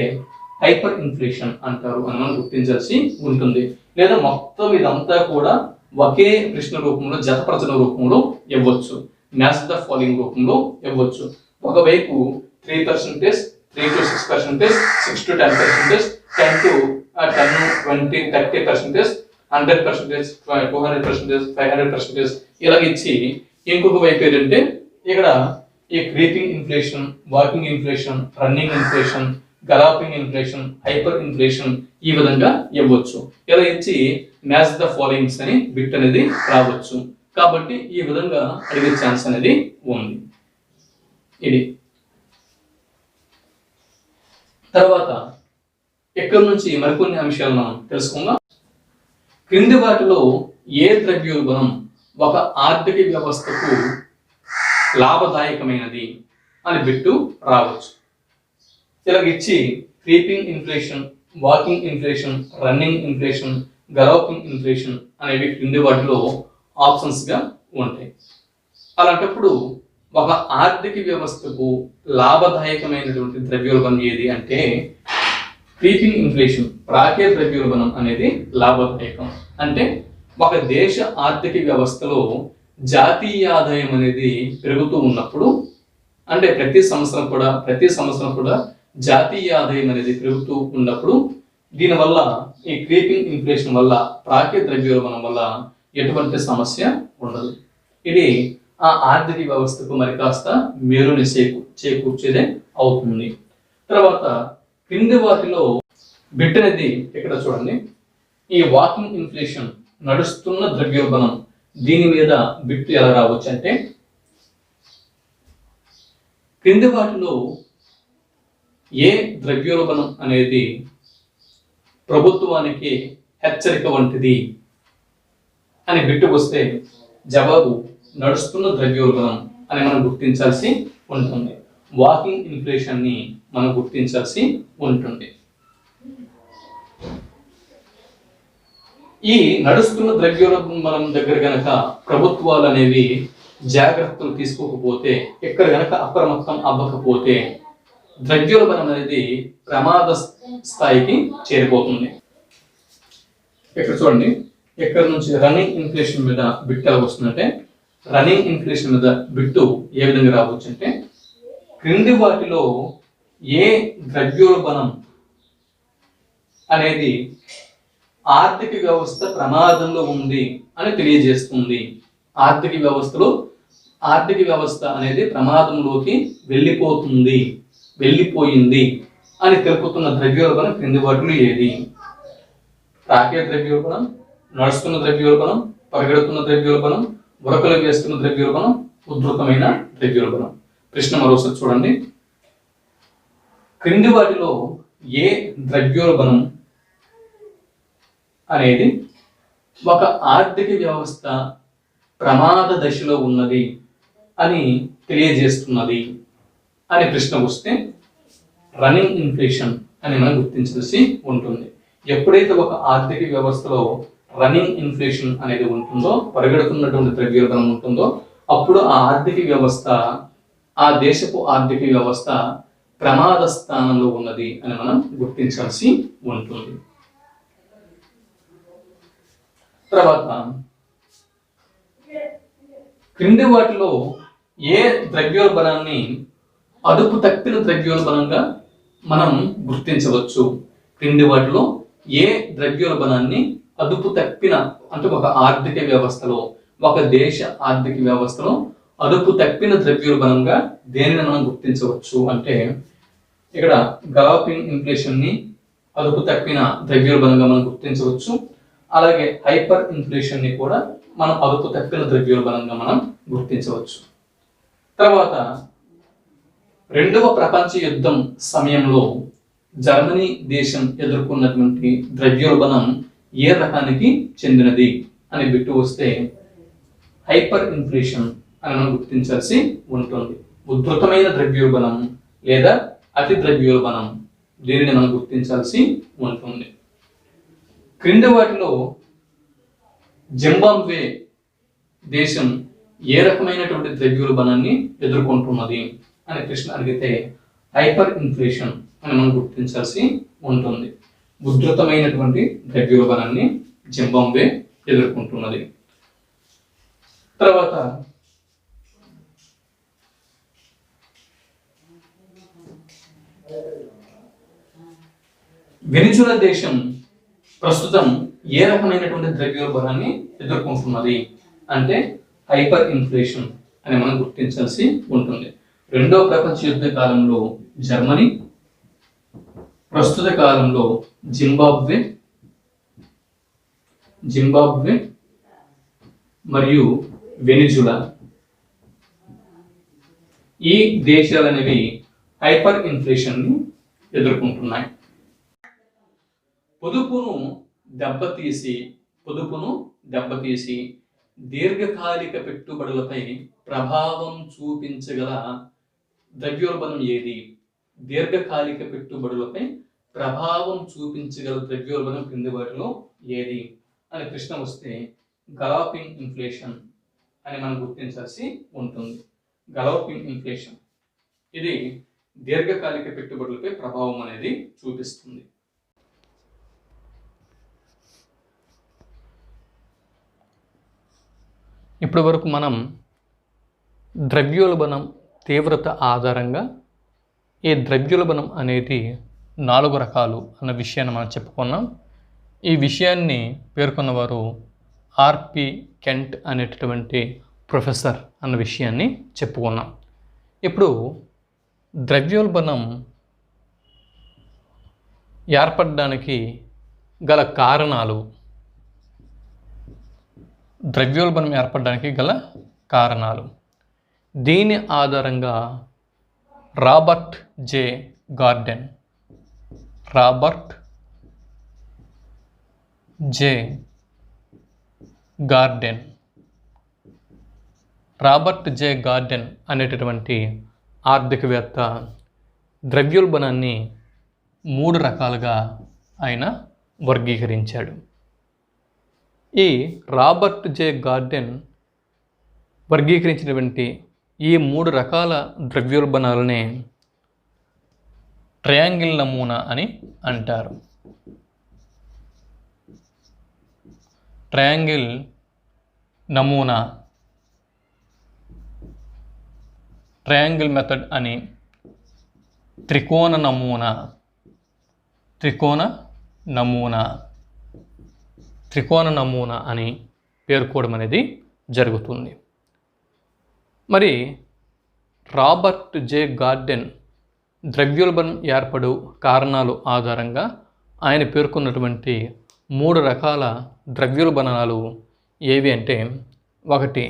Speaker 1: హైపర్ ఇన్ఫ్లేషన్ అంటారు అని మనం గుర్తించాల్సి ఉంటుంది. లేదా మొత్తం ఇదంతా కూడా ఒకే ప్రశ్న రూపంలో జతపరచడం రూపంలో ఇవ్వచ్చు, మ్యాచ్ ద ఫాలోయింగ్ రూపంలో ఇవ్వచ్చు. ఒకవైపు 3%, 3 to 6%, 6 to 10%, 10 to 10, 20, 30%, 100%, 200%, 500% ఇలాగ ఇచ్చి ఇంకొక వైపు ఏంటంటే ఇక్కడ ఈ creeping inflation, walking inflation, running inflation, galloping inflation, hyperinflation ఈ విధంగా ఇవ్వచ్చు. ఇలా ఇచ్చి మ్యాచ్ ద ఫాలోయింగ్స్ అని బిట్ అనేది రావచ్చు. కాబట్టి ఈ విధంగా అడిగే ఛాన్స్ అనేది ఉంది. ఇది తర్వాత ఎక్కడి నుంచి మరికొన్ని అంశాలు మనం తెలుసుకుందాం. క్రింది వాటిలో ఏ ద్రవ్యోల్బణం ఒక ఆర్థిక వ్యవస్థకు లాభదాయకమైనది అని బిట్టు రావచ్చు. ఇలాగిచ్చి creeping inflation, walking inflation, running inflation, galloping inflation అనేవి క్రింది వాటిలో ఆప్షన్స్ గా ఉంటాయి. అలాంటప్పుడు ఒక ఆర్థిక వ్యవస్థకు లాభదాయకమైనటువంటి ద్రవ్యోల్బణం ఏది అంటే క్రీపింగ్ ఇన్ఫ్లేషన్, ప్రాకే ద్రవ్యోల్బణం అనేది లాభదాయకం. అంటే ఒక దేశ ఆర్థిక వ్యవస్థలో జాతీయ ఆదాయం అనేది పెరుగుతూ ఉన్నప్పుడు, అంటే ప్రతి సంవత్సరం కూడా జాతీయ ఆదాయం అనేది పెరుగుతూ ఉన్నప్పుడు దీనివల్ల ఈ క్రీపింగ్ ఇన్ఫ్లేషన్ వల్ల, ప్రాకే ద్రవ్యోల్బణం వల్ల ఎటువంటి సమస్య ఉండదు. ఇది ఆ ఆర్థిక వ్యవస్థకు మరి కాస్త మేలుని చేకూర్చేదే అవుతుంది. తర్వాత క్రింది వాటిలో బిట్ అనేది ఇక్కడ చూడండి, ఈ వాకింగ్ ఇన్ఫ్లేషన్, నడుస్తున్న ద్రవ్యోల్బణం, దీని మీద బిట్ ఎలా రావచ్చు అంటే క్రింది వాటిలో ఏ ద్రవ్యోల్బణం అనేది ప్రభుత్వానికి హెచ్చరిక వంటిది అని బిట్టు వస్తే జవాబు నడుస్తున్న ద్రవ్యోల్బణం అని మనం గుర్తించాల్సి ఉంటుంది. వాకింగ్ ఇన్ఫ్లేషన్ ని మనం గుర్తించాల్సి ఉంటుంది. ఈ నడుస్తున్న ద్రవ్యోల్బణం దగ్గర గనక ప్రభుత్వాలు అనేవి జాగ్రత్తలు తీసుకోకపోతే, ఎక్కడ గనక అప్రమత్తం అవ్వకపోతే ద్రవ్యోల్బణం అనేది ప్రమాద స్థాయికి చేరిపోతుంది. ఇక్కడ చూడండి, ఎక్కడి నుంచి రన్నింగ్ ఇన్ఫ్లేషన్ మీద బిట్ ఎలా వస్తుందంటే రన్నింగ్ ఇన్ఫ్లేషన్ మీద బిట్టు ఏ విధంగా రావచ్చు అంటే క్రింది వాటిలో ఏ ద్రవ్యోల్బణం అనేది ఆర్థిక వ్యవస్థ ప్రమాదంలో ఉంది అని తెలియజేస్తుంది. ఆర్థిక వ్యవస్థ అనేది ప్రమాదంలోకి వెళ్ళిపోయింది అని తెలుపుతున్న ద్రవ్యోల్బణం క్రింది వాటిలో ఏది? ప్రాకే ద్రవ్యోల్బణం, నడుస్తున్న ద్రవ్యోల్బణం, పరిగెడుతున్న ద్రవ్యోల్బణం, ఉరకలు వేస్తున్న ద్రవ్యోల్బణం, ఉధృతమైన ద్రవ్యోల్బణం. ప్రశ్న మరోసారి చూడండి, క్రింది వాటిలో ఏ ద్రవ్యోల్బణం అనేది ఒక ఆర్థిక వ్యవస్థ ప్రమాద దశలో ఉన్నది అని తెలియజేస్తున్నది అని ప్రశ్న వస్తే రన్నింగ్ ఇన్ఫ్లేషన్ అని మనం గుర్తించాల్సి ఉంటుంది. ఎప్పుడైతే ఒక ఆర్థిక వ్యవస్థలో రన్నింగ్ ఇన్ఫ్లేషన్ అనేది ఉంటుందో, పరిగెడుతున్నటువంటి ద్రవ్యోల్బణం ఉంటుందో, అప్పుడు ఆ దేశపు ఆర్థిక వ్యవస్థ ప్రమాద స్థానంలో ఉన్నది అని మనం గుర్తించాల్సి ఉంటుంది. తర్వాత క్రింది వాటిలో ఏ ద్రవ్యోల్బణాన్ని అదుపు తప్పిన ద్రవ్యోల్బణంగా మనం గుర్తించవచ్చు? క్రింది వాటిలో ఏ ద్రవ్యోల్బణాన్ని అదుపు తప్పిన, అంటే ఒక ఆర్థిక వ్యవస్థలో, ఒక దేశ ఆర్థిక వ్యవస్థలో అదుపు తప్పిన ద్రవ్యోల్బణంగా దేనిని మనం గుర్తించవచ్చు అంటే ఇక్కడ గలాపింగ్ ఇన్ఫ్లేషన్ ని, అదుపు తప్పిన ద్రవ్యోల్బణంగా మనం గుర్తించవచ్చు. అలాగే హైపర్ ఇన్ఫ్లేషన్ ని కూడా మనం అదుపు తప్పిన ద్రవ్యోల్బణంగా మనం గుర్తించవచ్చు. తర్వాత రెండవ ప్రపంచ యుద్ధం సమయంలో జర్మనీ దేశం ఎదుర్కొన్నటువంటి ద్రవ్యోల్బణం ఏ రకానికి చెందినది అని బిట్టు వస్తే హైపర్ ఇన్ఫ్లేషన్ అని మనం గుర్తించాల్సి ఉంటుంది. ఉధృతమైన ద్రవ్యోల్బణం లేదా అతి ద్రవ్యోల్బణం, దీనిని మనం గుర్తించాల్సి ఉంటుంది. క్రింది వాటిలో జింబాబ్వే దేశం ఏ రకమైనటువంటి ద్రవ్యోల్బణాన్ని ఎదుర్కొంటున్నది అని ప్రశ్న అడిగితే హైపర్ ఇన్ఫ్లేషన్ అని మనం గుర్తించాల్సి ఉంటుంది. ఉధృతమైనటువంటి ద్రవ్యోల్బణాన్ని జింబాబ్వే ఎదుర్కొంటున్నది. తర్వాత వెనిజులా దేశం ప్రస్తుతం ఏ రకమైనటువంటి ద్రవ్యోల్బణాన్ని ఎదుర్కొంటున్నది అంటే హైపర్ ఇన్ఫ్లేషన్ అని మనం గుర్తించాల్సి ఉంటుంది. రెండో ప్రపంచ యుద్ధ కాలంలో జర్మనీ, ప్రస్తుత కాలంలో జింబాబ్వే మరియు వెనిజులా, ఈ దేశాలనేవి హైపర్ ఇన్ఫ్లేషన్ ని ఎదుర్కొంటున్నాయి. పొదుపును దెబ్బతీసి దీర్ఘకాలిక పెట్టుబడులపై ప్రభావం చూపించగల ద్రవ్యోల్బణం ఏది? దీర్ఘకాలిక పెట్టుబడులపై ప్రభావం చూపించగల ద్రవ్యోల్బణం క్రింది వాటిలో ఏది అని ప్రశ్న వస్తే గలాపింగ్ ఇన్ఫ్లేషన్ అని మనం గుర్తించాల్సి ఉంటుంది. గలాపింగ్ ఇన్ఫ్లేషన్ ఇది దీర్ఘకాలిక పెట్టుబడులపై ప్రభావం అనేది చూపిస్తుంది. ఇప్పటి వరకు మనం ద్రవ్యోల్బణం తీవ్రత ఆధారంగా ఈ ద్రవ్యోల్బణం అనేది 4 రకాలు అన్న విషయాన్ని మనం చెప్పుకున్నాం. ఈ విషయాన్ని పేర్కొన్నవారు ఆర్పి కెంట్ అనేటటువంటి ప్రొఫెసర్ అన్న విషయాన్ని చెప్పుకున్నాం. ఇప్పుడు ద్రవ్యోల్బణం ఏర్పడడానికి గల కారణాలు, దీని ఆధారంగా రాబర్ట్ జే గార్డెన్ అనేటటువంటి ఆర్థికవేత్త ద్రవ్యోల్బణాన్ని 3 రకాలుగా ఆయన వర్గీకరించాడు. ఈ రాబర్ట్ జే గార్డెన్ వర్గీకరించినటువంటి ఈ 3 రకాల ద్రవ్యోల్బణాలనే ట్రయాంగిల్ నమూనా అని అంటారు. ట్రయాంగిల్ నమూనా, ట్రయాంగిల్ మెథడ్ అని, త్రికోణ నమూనా అని పేర్కోవడం అనేది జరుగుతుంది. మరి రాబర్ట్ జే గార్డెన్ ద్రవ్యోల్బణం ఏర్పడు కారణాలు ఆధారంగా ఆయన పేర్కొన్నటువంటి 3 రకాల ద్రవ్యోల్బణాలు ఏవి అంటే, 1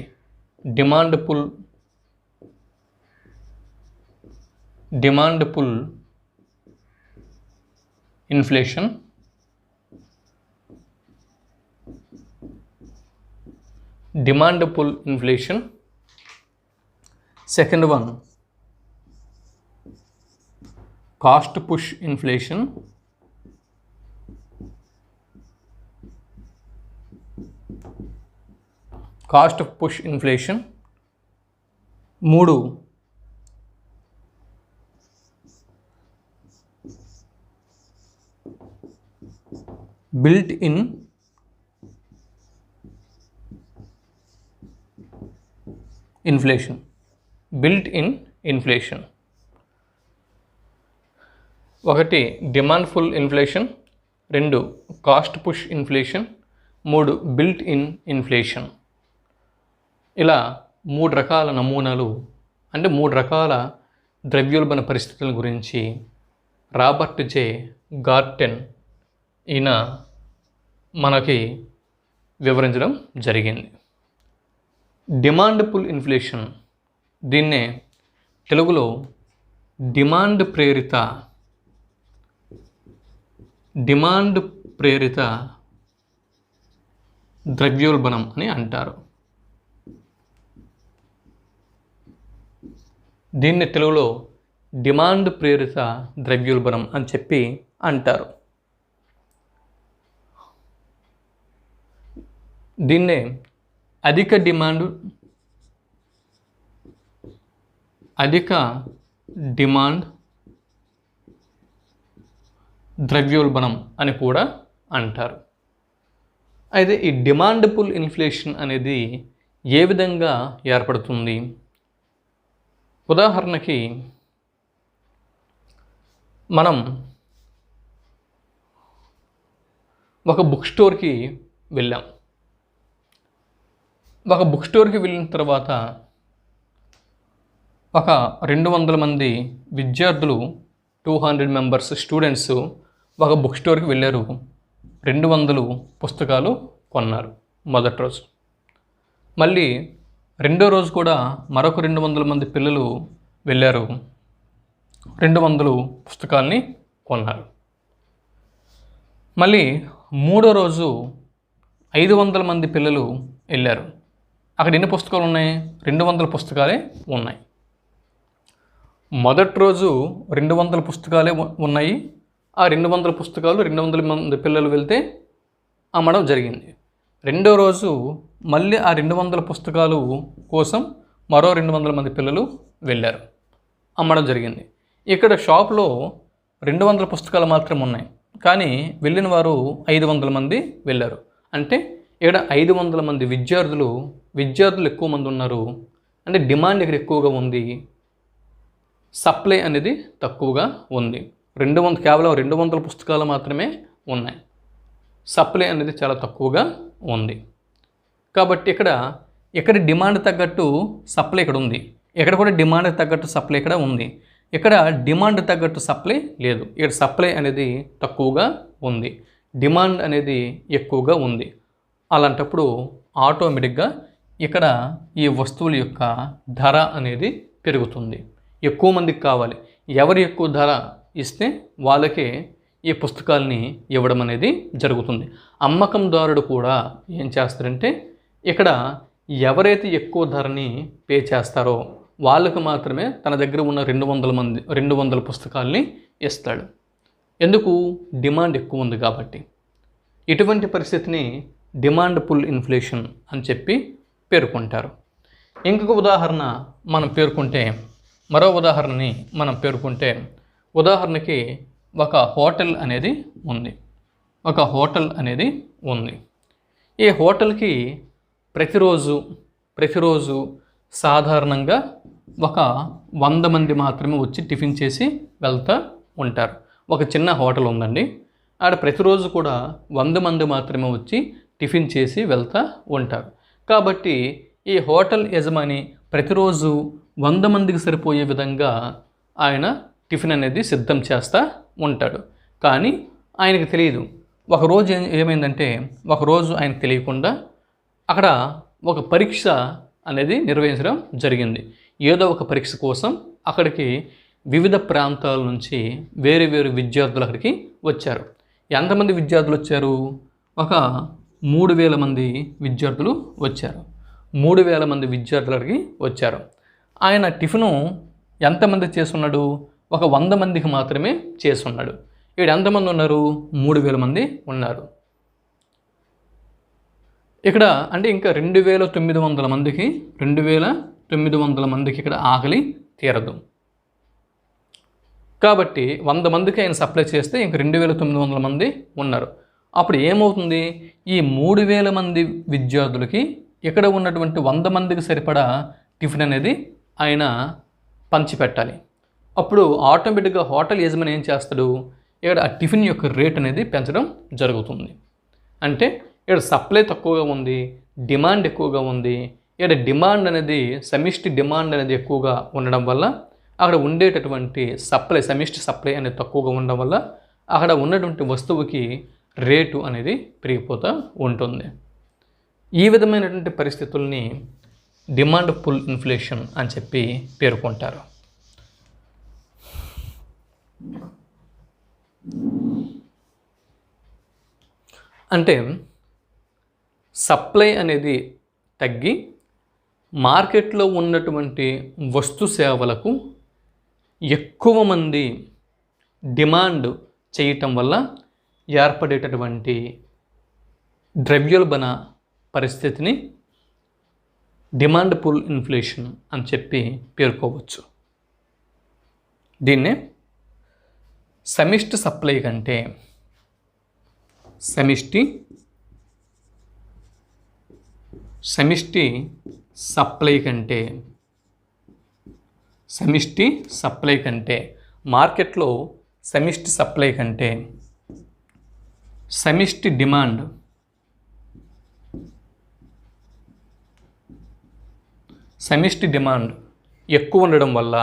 Speaker 1: demand pull inflation, second one cost push inflation, మూడు built in inflation. 1 demand pull inflation, 2 cost push inflation, 3 built in inflation. ఇలా 3 రకాల నమూనాలు అంటే 3 రకాల ద్రవ్యోల్బణ పరిస్థితుల గురించి రాబర్ట్ జే గార్డెన్ ఈయన మనకి వివరించడం జరిగింది. డిమాండ్ పుల్ ఇన్ఫ్లేషన్, దీన్నే తెలుగులో డిమాండ్ ప్రేరిత ద్రవ్యోల్బణం అని అంటారు. దీన్ని తెలుగులో డిమాండ్ ప్రేరిత ద్రవ్యోల్బణం అని చెప్పి అంటారు. దీన్నే అధిక డిమాండ్ ద్రవ్యోల్బణం అని కూడా అంటారు. అయితే ఈ డిమాండ్ పుల్ ఇన్ఫ్లేషన్ అనేది ఏ విధంగా ఏర్పడుతుంది? ఉదాహరణకి మనం ఒక బుక్ స్టోర్కి వెళ్ళాం. ఒక బుక్ స్టోర్కి వెళ్ళిన తర్వాత ఒక 200 మంది విద్యార్థులు 200 మెంబర్స్ స్టూడెంట్స్ ఒక బుక్ స్టోర్కి వెళ్ళారు. 200 పుస్తకాలు కొన్నారు మొదటి రోజు. మళ్ళీ రెండో రోజు కూడా మరొక 200 మంది పిల్లలు వెళ్ళారు, 200 పుస్తకాలని కొన్నారు. మళ్ళీ మూడో రోజు 500 మంది పిల్లలు వెళ్ళారు. అక్కడ ఎన్ని పుస్తకాలు ఉన్నాయి? 200 పుస్తకాలే ఉన్నాయి. మొదటి రోజు 200 పుస్తకాలే ఉన్నాయి. ఆ 200 పుస్తకాలు 200 మంది పిల్లలు వెళ్తే అమ్మడం జరిగింది. రెండో రోజు మళ్ళీ ఆ 200 పుస్తకాలు కోసం మరో 200 మంది పిల్లలు వెళ్ళారు, అమ్మడం జరిగింది. ఇక్కడ షాప్లో 200 పుస్తకాలు మాత్రం ఉన్నాయి, కానీ వెళ్ళిన వారు 500 మంది వెళ్ళారు. అంటే ఇక్కడ 500 మంది విద్యార్థులు ఎక్కువ మంది ఉన్నారు. అంటే డిమాండ్ ఇక్కడ ఎక్కువగా ఉంది, సప్లై అనేది తక్కువగా ఉంది. కేవలం 200 పుస్తకాలు మాత్రమే ఉన్నాయి, సప్లై అనేది చాలా తక్కువగా ఉంది. కాబట్టి ఇక్కడ డిమాండ్ తగ్గట్టు సప్లై ఇక్కడ ఉంది, ఇక్కడ కూడా డిమాండ్ తగ్గట్టు సప్లై ఇక్కడ ఉంది. ఇక్కడ డిమాండ్ తగ్గట్టు సప్లై లేదు, ఇక్కడ సప్లై అనేది తక్కువగా ఉంది, డిమాండ్ అనేది ఎక్కువగా ఉంది. అలాంటప్పుడు ఆటోమేటిక్గా ఇక్కడ ఈ వస్తువుల యొక్క ధర అనేది పెరుగుతుంది. ఎక్కువ మందికి కావాలి, ఎవరు ఎక్కువ ధర ఇస్తే వాళ్ళకే ఈ పుస్తకాలని ఇవ్వడం అనేది జరుగుతుంది. అమ్మకందారుడు కూడా ఏం చేస్తారంటే ఇక్కడ ఎవరైతే ఎక్కువ ధరని పే చేస్తారో వాళ్ళకు మాత్రమే తన దగ్గర ఉన్న 200 పుస్తకాలని ఇస్తాడు. ఎందుకు? డిమాండ్ ఎక్కువ ఉంది కాబట్టి. ఇటువంటి పరిస్థితిని డిమాండ్ పుల్ ఇన్ఫ్లేషన్ అని చెప్పి పేర్కొంటారు. ఇంకొక ఉదాహరణ మనం పేర్కొంటే, మరో ఉదాహరణని మనం పేర్కొంటే, ఉదాహరణకి ఒక హోటల్ అనేది ఉంది. ఈ హోటల్కి ప్రతిరోజు సాధారణంగా ఒక 100 మంది మాత్రమే వచ్చి టిఫిన్ చేసి వెళ్తూ ఉంటారు. ఒక చిన్న హోటల్ ఉందండి, ఆడ ప్రతిరోజు కూడా 100 మంది మాత్రమే వచ్చి టిఫిన్ చేసి వెళ్తూ ఉంటారు. కాబట్టి ఈ హోటల్ యజమాని ప్రతిరోజు 100 మందికి సరిపోయే విధంగా ఆయన టిఫిన్ అనేది సిద్ధం చేస్తూ ఉంటాడు. కానీ ఆయనకు తెలియదు. ఒకరోజు ఏమైందంటే, ఒకరోజు ఆయనకు తెలియకుండా అక్కడ ఒక పరీక్ష అనేది నిర్వహించడం జరిగింది. ఏదో ఒక పరీక్ష కోసం అక్కడికి వివిధ ప్రాంతాల నుంచి వేరు విద్యార్థులు అక్కడికి వచ్చారు. ఎంతమంది విద్యార్థులు వచ్చారు? ఒక 3000 మంది విద్యార్థులు వచ్చారు. 3000 మంది విద్యార్థులు అక్కడికి వచ్చారు. ఆయన టిఫిను ఎంతమంది చేస్తున్నాడు? ఒక 100 మందికి మాత్రమే చేస్తున్నాడు. ఇక్కడ ఎంతమంది ఉన్నారు? 3000 మంది ఉన్నారు. ఇక్కడ అంటే ఇంకా 2900 మందికి ఇక్కడ ఆకలి తీరదు. కాబట్టి 100 మందికి ఆయన సప్లై చేస్తే ఇంక 2900 మంది ఉన్నారు. అప్పుడు ఏమవుతుంది? ఈ 3000 మంది విద్యార్థులకి ఇక్కడ ఉన్నటువంటి 100 మందికి సరిపడా టిఫిన్ అనేది ఆయన పంచిపెట్టాలి. అప్పుడు ఆటోమేటిక్గా హోటల్ యజమాని ఏం చేస్తాడు? ఇక్కడ ఆ టిఫిన్ యొక్క రేట్ అనేది పెంచడం జరుగుతుంది. అంటే ఇక్కడ సప్లై తక్కువగా ఉంది, డిమాండ్ ఎక్కువగా ఉంది. ఇక్కడ డిమాండ్ అనేది సమిష్టి డిమాండ్ అనేది ఎక్కువగా ఉండడం వల్ల అక్కడ ఉండేటటువంటి సమిష్టి సప్లై అనేది తక్కువగా ఉండడం వల్ల అక్కడ ఉన్నటువంటి వస్తువుకి రేటు అనేది పెరిగిపోతూ ఉంటుంది. ఈ విధమైనటువంటి పరిస్థితుల్ని డిమాండ్ పుల్ ఇన్ఫ్లేషన్ అని చెప్పి పేర్కొంటారు. అంటే సప్లై అనేది తగ్గి మార్కెట్లో ఉన్నటువంటి వస్తు సేవలకు ఎక్కువ మంది డిమాండ్ చేయటం వల్ల ఏర్పడేటటువంటి ద్రవ్యోల్బణ పరిస్థితిని డిమాండ్ పుల్ ఇన్ఫ్లేషన్ అని చెప్పి పేర్కోవచ్చు. దీన్నే సమిష్టి సప్లై కంటే సమిష్టి సప్లై కంటే మార్కెట్లో సమిష్టి సప్లై కంటే సమిష్టి డిమాండ్ ఎక్కువ ఉండడం వల్ల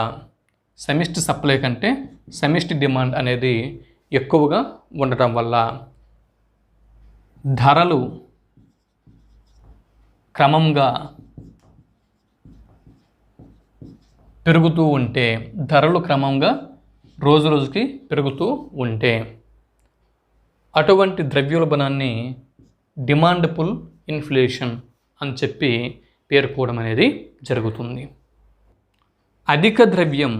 Speaker 1: సమిష్టి సప్లై కంటే సమిష్టి డిమాండ్ అనేది ఎక్కువగా ఉండటం వల్ల ధరలు క్రమంగా రోజు రోజుకి పెరుగుతూ ఉంటే అటువంటి ద్రవ్యోల్బణాన్ని డిమాండ్ పుల్ ఇన్ఫ్లేషన్ అని చెప్పి పేర్కోవడం అనేది జరుగుతుంది. అధిక ద్రవ్యం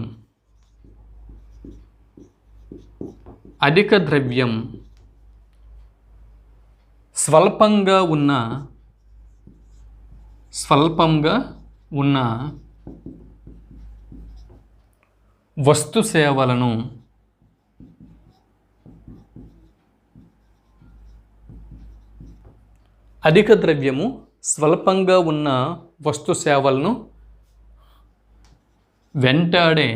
Speaker 1: స్వల్పంగా ఉన్న వస్తు సేవలను అధిక ద్రవ్యము స్వల్పంగా ఉన్న వస్తు సేవలను వెంటాడే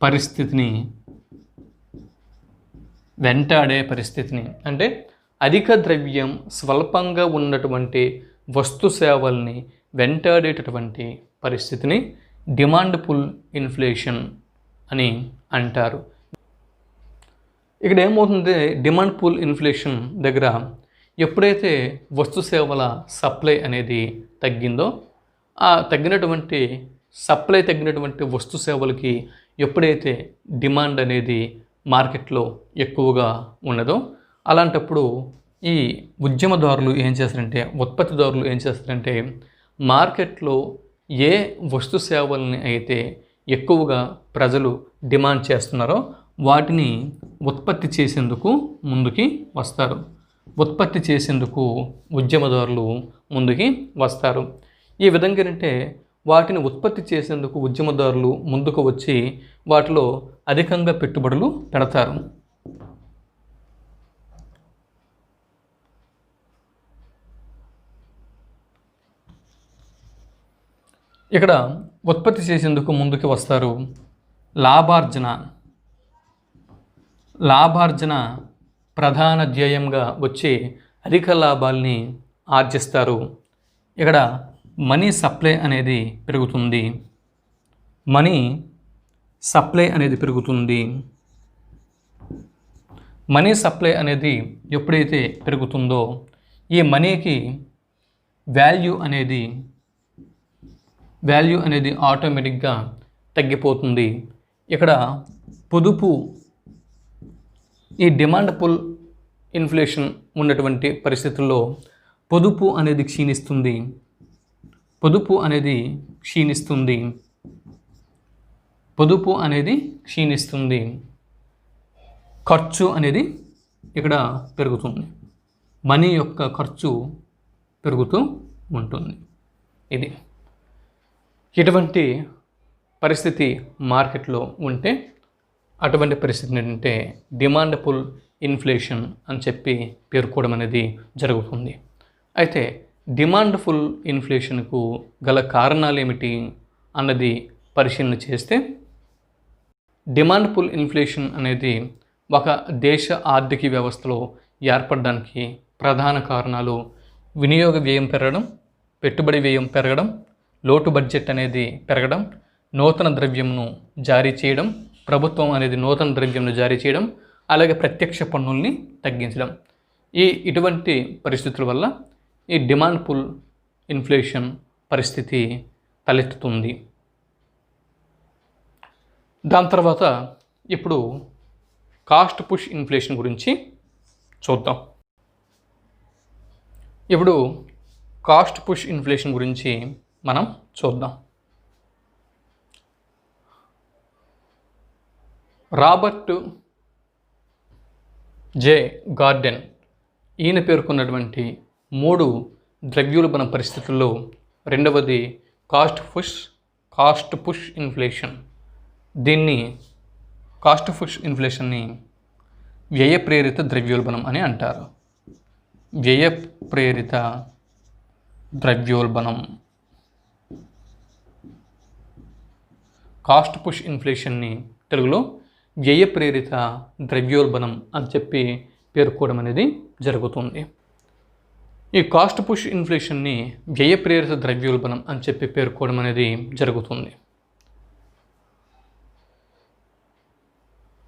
Speaker 1: పరిస్థితిని అంటే అధిక ద్రవ్యం స్వల్పంగా ఉన్నటువంటి వస్తు సేవల్ని వెంటాడేటటువంటి పరిస్థితిని డిమాండ్ పుల్ ఇన్ఫ్లేషన్ అని అంటారు. ఇక్కడ ఏమవుతుంది, డిమాండ్ పుల్ ఇన్ఫ్లేషన్ దగ్గర ఎప్పుడైతే వస్తు సేవల సప్లై అనేది తగ్గిందో ఆ తగ్గినటువంటి వస్తు సేవలకి ఎప్పుడైతే డిమాండ్ అనేది మార్కెట్లో ఎక్కువగా ఉన్నదో అలాంటప్పుడు ఈ ఉద్యమదారులు ఉత్పత్తిదారులు ఏం చేస్తారంటే మార్కెట్లో ఏ వస్తు సేవల్ని అయితే ఎక్కువగా ప్రజలు డిమాండ్ చేస్తున్నారో వాటిని ఉత్పత్తి చేసేందుకు ముందుకి వస్తారు. ఉద్యమదారులు ముందుకి వస్తారు. ఈ విధంగా అంటే వాటిని ఉత్పత్తి చేసేందుకు ఉద్యమదారులు ముందుకు వచ్చి వాటిలో అధికంగా పెట్టుబడులు పెడతారు. ఇక్కడ ఉత్పత్తి చేసేందుకు ముందుకు వస్తారు. లాభార్జన ప్రధాన ధ్యేయంగా వచ్చి అధిక లాభాల్ని ఆర్జిస్తారు. ఇక్కడ మనీ సప్లై అనేది పెరుగుతుంది. మనీ సప్లై అనేది ఎప్పుడైతే పెరుగుతుందో ఈ మనీకి వాల్యూ అనేది ఆటోమేటిక్గా తగ్గిపోతుంది. ఇక్కడ ఈ డిమాండ్ పుల్ ఇన్ఫ్లేషన్ ఉన్నటువంటి పరిస్థితుల్లో పొదుపు అనేది క్షీణిస్తుంది. ఖర్చు అనేది ఇక్కడ పెరుగుతుంది. మనీ యొక్క ఖర్చు పెరుగుతూ ఉంటుంది. ఇది ఇటువంటి పరిస్థితి మార్కెట్లో ఉంటే అటువంటి పరిస్థితిని ఏంటంటే డిమాండ్ పుల్ ఇన్ఫ్లేషన్ అని చెప్పి పేర్కోవడం అనేది జరుగుతుంది. అయితే డిమాండ్ ఫుల్ ఇన్ఫ్లేషన్కు గల కారణాలు ఏమిటి అన్నది పరిశీలన చేస్తే డిమాండ్ పుల్ ఇన్ఫ్లేషన్ అనేది ఒక దేశ ఆర్థిక వ్యవస్థలో ఏర్పడడానికి ప్రధాన కారణాలు వినియోగ వ్యయం పెరగడం, పెట్టుబడి వ్యయం పెరగడం, లోటు బడ్జెట్ అనేది పెరగడం, నూతన ద్రవ్యంను జారీ చేయడం, ప్రభుత్వం అనేది నూతన ద్రవ్యంను జారీ చేయడం, అలాగే ప్రత్యక్ష పన్నుల్ని తగ్గించడం. ఇటువంటి పరిస్థితుల వల్ల ఈ డిమాండ్ పుల్ ఇన్ఫ్లేషన్ పరిస్థితి తలెత్తుతుంది. దాని తర్వాత ఇప్పుడు కాస్ట్ పుష్ ఇన్ఫ్లేషన్ గురించి చూద్దాం. ఇప్పుడు కాస్ట్ పుష్ ఇన్ఫ్లేషన్ గురించి మనం చూద్దాం. రాబర్ట్ జే గార్డెన్ ఈయన పేర్కొన్నటువంటి 3 ద్రవ్యోల్బణ పరిస్థితుల్లో రెండవది కాస్ట్ పుష్ ఇన్ఫ్లేషన్. దీన్ని కాస్ట్ పుష్ ఇన్ఫ్లేషన్ని వ్యయ ప్రేరిత ద్రవ్యోల్బణం అని అంటారు. వ్యయ ప్రేరిత ద్రవ్యోల్బణం. కాస్ట్ పుష్ ఇన్ఫ్లేషన్ని తెలుగులో వ్యయ ప్రేరిత ద్రవ్యోల్బణం అని చెప్పి పేర్కోవడం అనేది జరుగుతుంది. ఈ కాస్ట్ పుష్ ఇన్ఫ్లేషన్ని వ్యయ ప్రేరిత ద్రవ్యోల్బణం అని చెప్పి పేర్కోవడం అనేది జరుగుతుంది.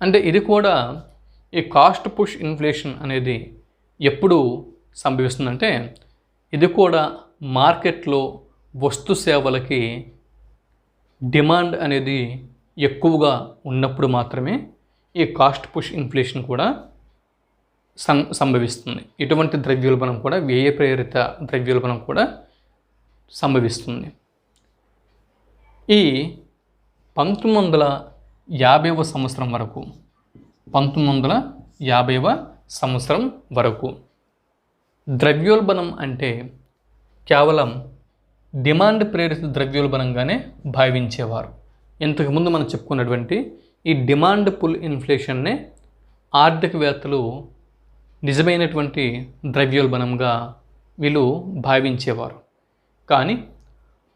Speaker 1: అంటే ఇది కూడా ఈ కాస్ట్ పుష్ ఇన్ఫ్లేషన్ అనేది ఎప్పుడు సంభవిస్తుందంటే ఇది కూడా మార్కెట్లో వస్తు సేవలకి డిమాండ్ అనేది ఎక్కువగా ఉన్నప్పుడు మాత్రమే ఈ కాస్ట్ పుష్ ఇన్ఫ్లేషన్ కూడా సంభవిస్తుంది. ఇటువంటి ద్రవ్యోల్బణం కూడా వ్యయ ప్రేరిత ద్రవ్యోల్బణం కూడా సంభవిస్తుంది. ఈ 1950వ సంవత్సరం వరకు 1950వ సంవత్సరం వరకు ద్రవ్యోల్బణం అంటే కేవలం డిమాండ్ ప్రేరిత ద్రవ్యోల్బణంగానే భావించేవారు. ఇంతకుముందు మనం చెప్పుకున్నటువంటి ఈ డిమాండ్ పుల్ ఇన్ఫ్లేషన్నే ఆర్థికవేత్తలు నిజమైనటువంటి ద్రవ్యోల్బణంగా వీళ్ళు భావించేవారు. కానీ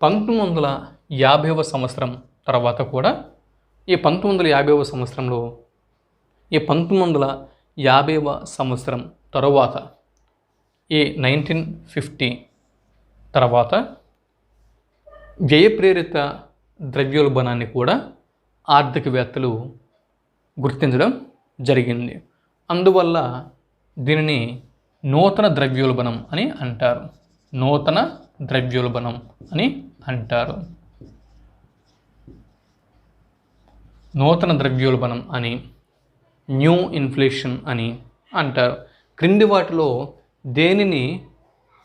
Speaker 1: 1950వ సంవత్సరం తర్వాత కూడా ఈ 1950వ సంవత్సరంలో ఈ 1950వ సంవత్సరం తరువాత ఈ 1950 తర్వాత వ్యయ ప్రేరిత ద్రవ్యోల్బణాన్ని కూడా ఆర్థికవేత్తలు గుర్తించడం జరిగింది. అందువల్ల దీనిని నూతన ద్రవ్యోల్బణం అని అంటారు. నూతన ద్రవ్యోల్బణం అని అంటారు. నూతన ద్రవ్యోల్బణం అని, న్యూ ఇన్ఫ్లేషన్ అని అంటారు. క్రింది వాటిలో దేనిని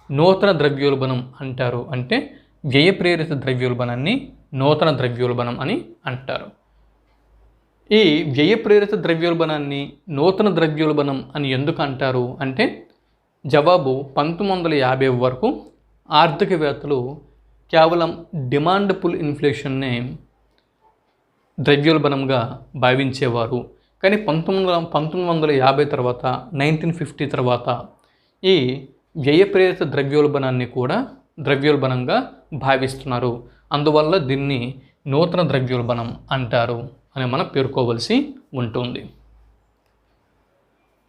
Speaker 1: నూతన ద్రవ్యోల్బణం అంటారు అంటే వ్యయ ప్రేరిత ద్రవ్యోల్బణాన్ని నూతన ద్రవ్యోల్బణం అని అంటారు. ఈ వ్యయ ప్రేరిత ద్రవ్యోల్బణాన్ని నూతన ద్రవ్యోల్బణం అని ఎందుకు అంటారు అంటే జవాబు 1950 వరకు ఆర్థికవేత్తలు కేవలం డిమాండ్ పుల్ ఇన్ఫ్లేషన్నే ద్రవ్యోల్బణంగా భావించేవారు. కానీ 1950 తర్వాత 1950 తర్వాత ఈ వ్యయ ప్రేరిత ద్రవ్యోల్బణాన్ని కూడా ద్రవ్యోల్బణంగా భావిస్తున్నారు. అందువల్ల దీన్ని నూతన ద్రవ్యోల్బణం అంటారు అని మనం పేర్కోవలసి ఉంటుంది.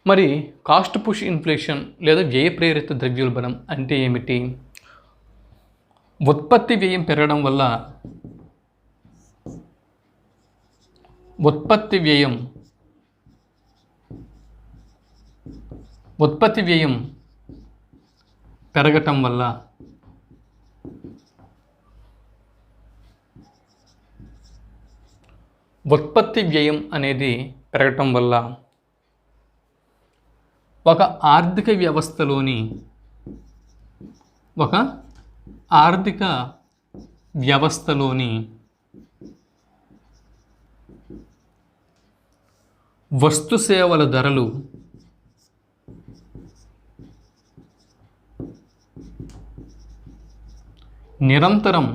Speaker 1: మరి కాస్ట్ పుష్ ఇన్ఫ్లేషన్ లేదా వ్యయ ప్రేరిత ద్రవ్యోల్బణం అంటే ఏమిటి? ఉత్పత్తి వ్యయం పెరగడం వల్ల ఉత్పత్తి వ్యయం పెరగటం వల్ల ఉత్పత్తి వ్యయం అనేది పెరగటం వల్ల ఒక ఆర్థిక వ్యవస్థలోని వస్తు సేవల ధరలు నిరంతరం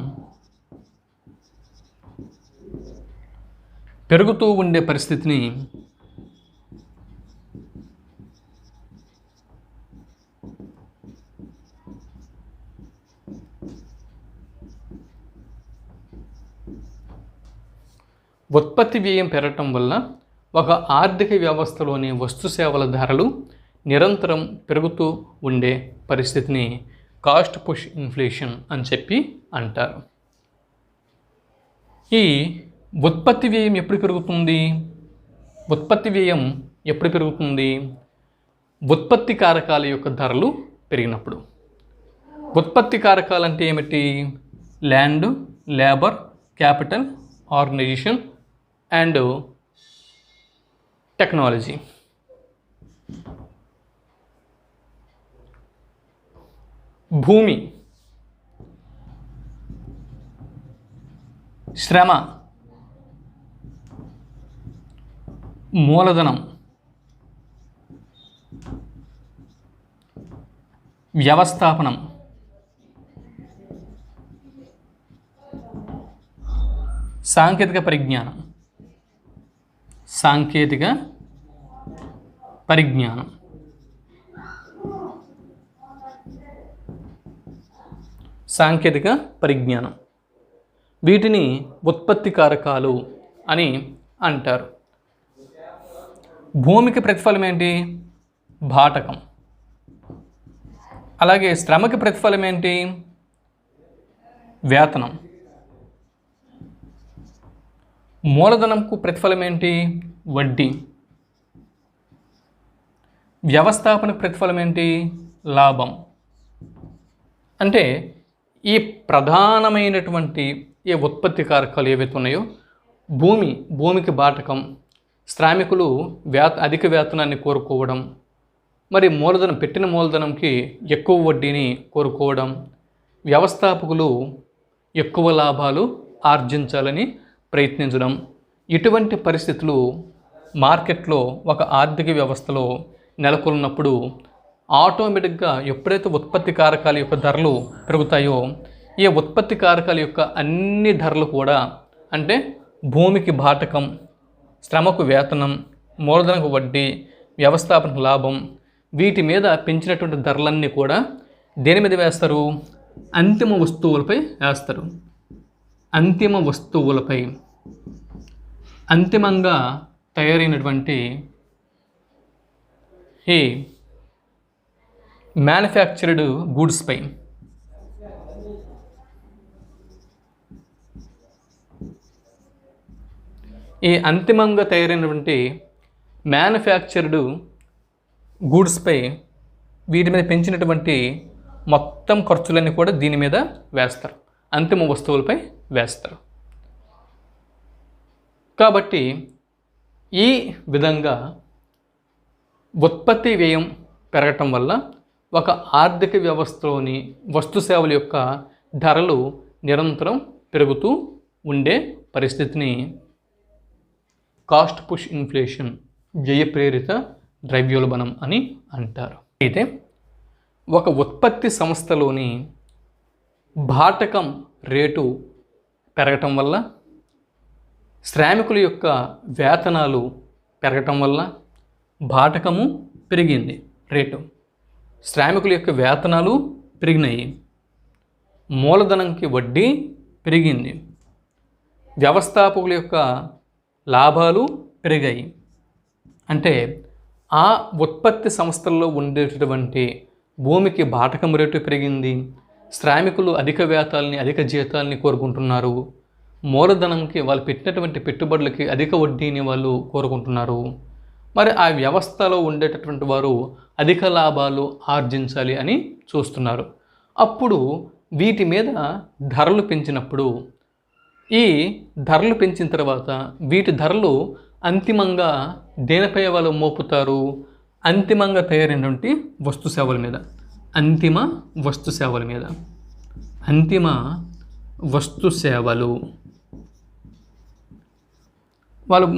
Speaker 1: పెరుగుతూ ఉండే పరిస్థితిని ఉత్పత్తి వ్యయం పెరగటం వల్ల ఒక ఆర్థిక వ్యవస్థలోని వస్తు సేవల ధరలు నిరంతరం పెరుగుతూ ఉండే పరిస్థితిని కాస్ట్ పుష్ ఇన్ఫ్లేషన్ అని చెప్పి అంటారు. ఈ ఉత్పత్తి వ్యయం ఎప్పుడు పెరుగుతుంది? ఉత్పత్తి వ్యయం ఎప్పుడు పెరుగుతుంది? ఉత్పత్తి కారకాల యొక్క ధరలు పెరిగినప్పుడు. ఉత్పత్తి కారకాలు అంటే ఏమిటి? Land, labour, capital, organization and technology. భూమి, శ్రమ, మూలధనం, వ్యవస్థాపనం, సాంకేతిక పరిజ్ఞానం. సాంకేతిక పరిజ్ఞానం. సాంకేతిక పరిజ్ఞానం. వీటిని ఉత్పత్తి కారకాలు అని అంటారు. భూమికి ప్రతిఫలం ఏంటి? బాటకం. అలాగే శ్రమకి ప్రతిఫలం ఏంటి? వేతనం. మూలధనంకు ప్రతిఫలం ఏంటి? వడ్డీ. వ్యవస్థాపనకు ప్రతిఫలం ఏంటి? లాభం. అంటే ఈ ప్రధానమైనటువంటి ఈ ఉత్పత్తి కారకాలు ఏవైతే ఉన్నాయో, భూమికి బాటకం, శ్రామికులు అధిక వేతనాన్ని కోరుకోవడం, మరి పెట్టిన మూలధనంకి ఎక్కువ వడ్డీని కోరుకోవడం, వ్యవస్థాపకులు ఎక్కువ లాభాలు ఆర్జించాలని ప్రయత్నించడం, ఇటువంటి పరిస్థితులు మార్కెట్లో ఒక ఆర్థిక వ్యవస్థలో నెలకొన్నప్పుడు ఆటోమేటిక్గా ఎప్పుడైతే ఉత్పత్తి కారకాల యొక్క ధరలు పెరుగుతాయో, ఈ ఉత్పత్తి కారకాల యొక్క అన్ని ధరలు కూడా, అంటే భూమికి బాటకం, శ్రమకు వేతనం, మూలధనకు వడ్డీ, వ్యవస్థాపనకు లాభం, వీటి మీద పెంచినటువంటి ధరలన్నీ కూడా దేని మీద వేస్తారు? అంతిమ వస్తువులపై వేస్తారు. అంతిమ వస్తువులపై, అంతిమంగా తయారైనటువంటి ఈ మ్యానుఫ్యాక్చర్డ్ గూడ్స్పై. ఈ అంతిమంగా తయారైనటువంటి మ్యానుఫ్యాక్చర్డ్ గూడ్స్పై, వీటి మీద పెంచినటువంటి మొత్తం ఖర్చులన్నీ కూడా దీని మీద వేస్తారు, అంతిమ వస్తువులపై వేస్తారు. కాబట్టి ఈ విధంగా ఉత్పత్తి వ్యయం పెరగటం వల్ల ఒక ఆర్థిక వ్యవస్థలోని వస్తు సేవల యొక్క ధరలు నిరంతరం పెరుగుతూ ఉండే పరిస్థితిని కాస్ట్ పుష్ ఇన్ఫ్లేషన్, వ్యయ ప్రేరిత ద్రవ్యోల్బణం అని అంటారు. అయితే ఒక ఉత్పత్తి సంస్థలోని బాటకం రేటు పెరగటం వల్ల, శ్రామికుల యొక్క వేతనాలు పెరగటం వల్ల బాటకము పెరిగింది, రేటు, శ్రామికుల యొక్క వేతనాలు పెరిగినాయి, మూలధనంకి వడ్డీ పెరిగింది, వ్యవస్థాపకుల యొక్క లాభాలు పెరిగాయి. అంటే ఆ ఉత్పత్తి సంస్థల్లో ఉండేటటువంటి భూమికి బాటకం రేటు పెరిగింది, శ్రామికులు అధిక వేతాలని, అధిక జీతాలని కోరుకుంటున్నారు, మూలధనంకి వాళ్ళు పెట్టినటువంటి పెట్టుబడులకి అధిక వడ్డీని వాళ్ళు కోరుకుంటున్నారు. మరి ఆ వ్యవస్థలో ఉండేటటువంటి వారు అధిక లాభాలు ఆర్జించాలి అని చూస్తున్నారు. అప్పుడు వీటి మీద ధరలు పెంచినప్పుడు, ఈ ధరలు పెంచిన తర్వాత వీటి ధరలు అంతిమంగా దేనిపై వాళ్ళు మోపుతారు? అంతిమంగా తయారైనటువంటి వస్తు సేవల మీద, అంతిమ వస్తు సేవల మీద, అంతిమ వస్తు సేవలు. వాళ్ళు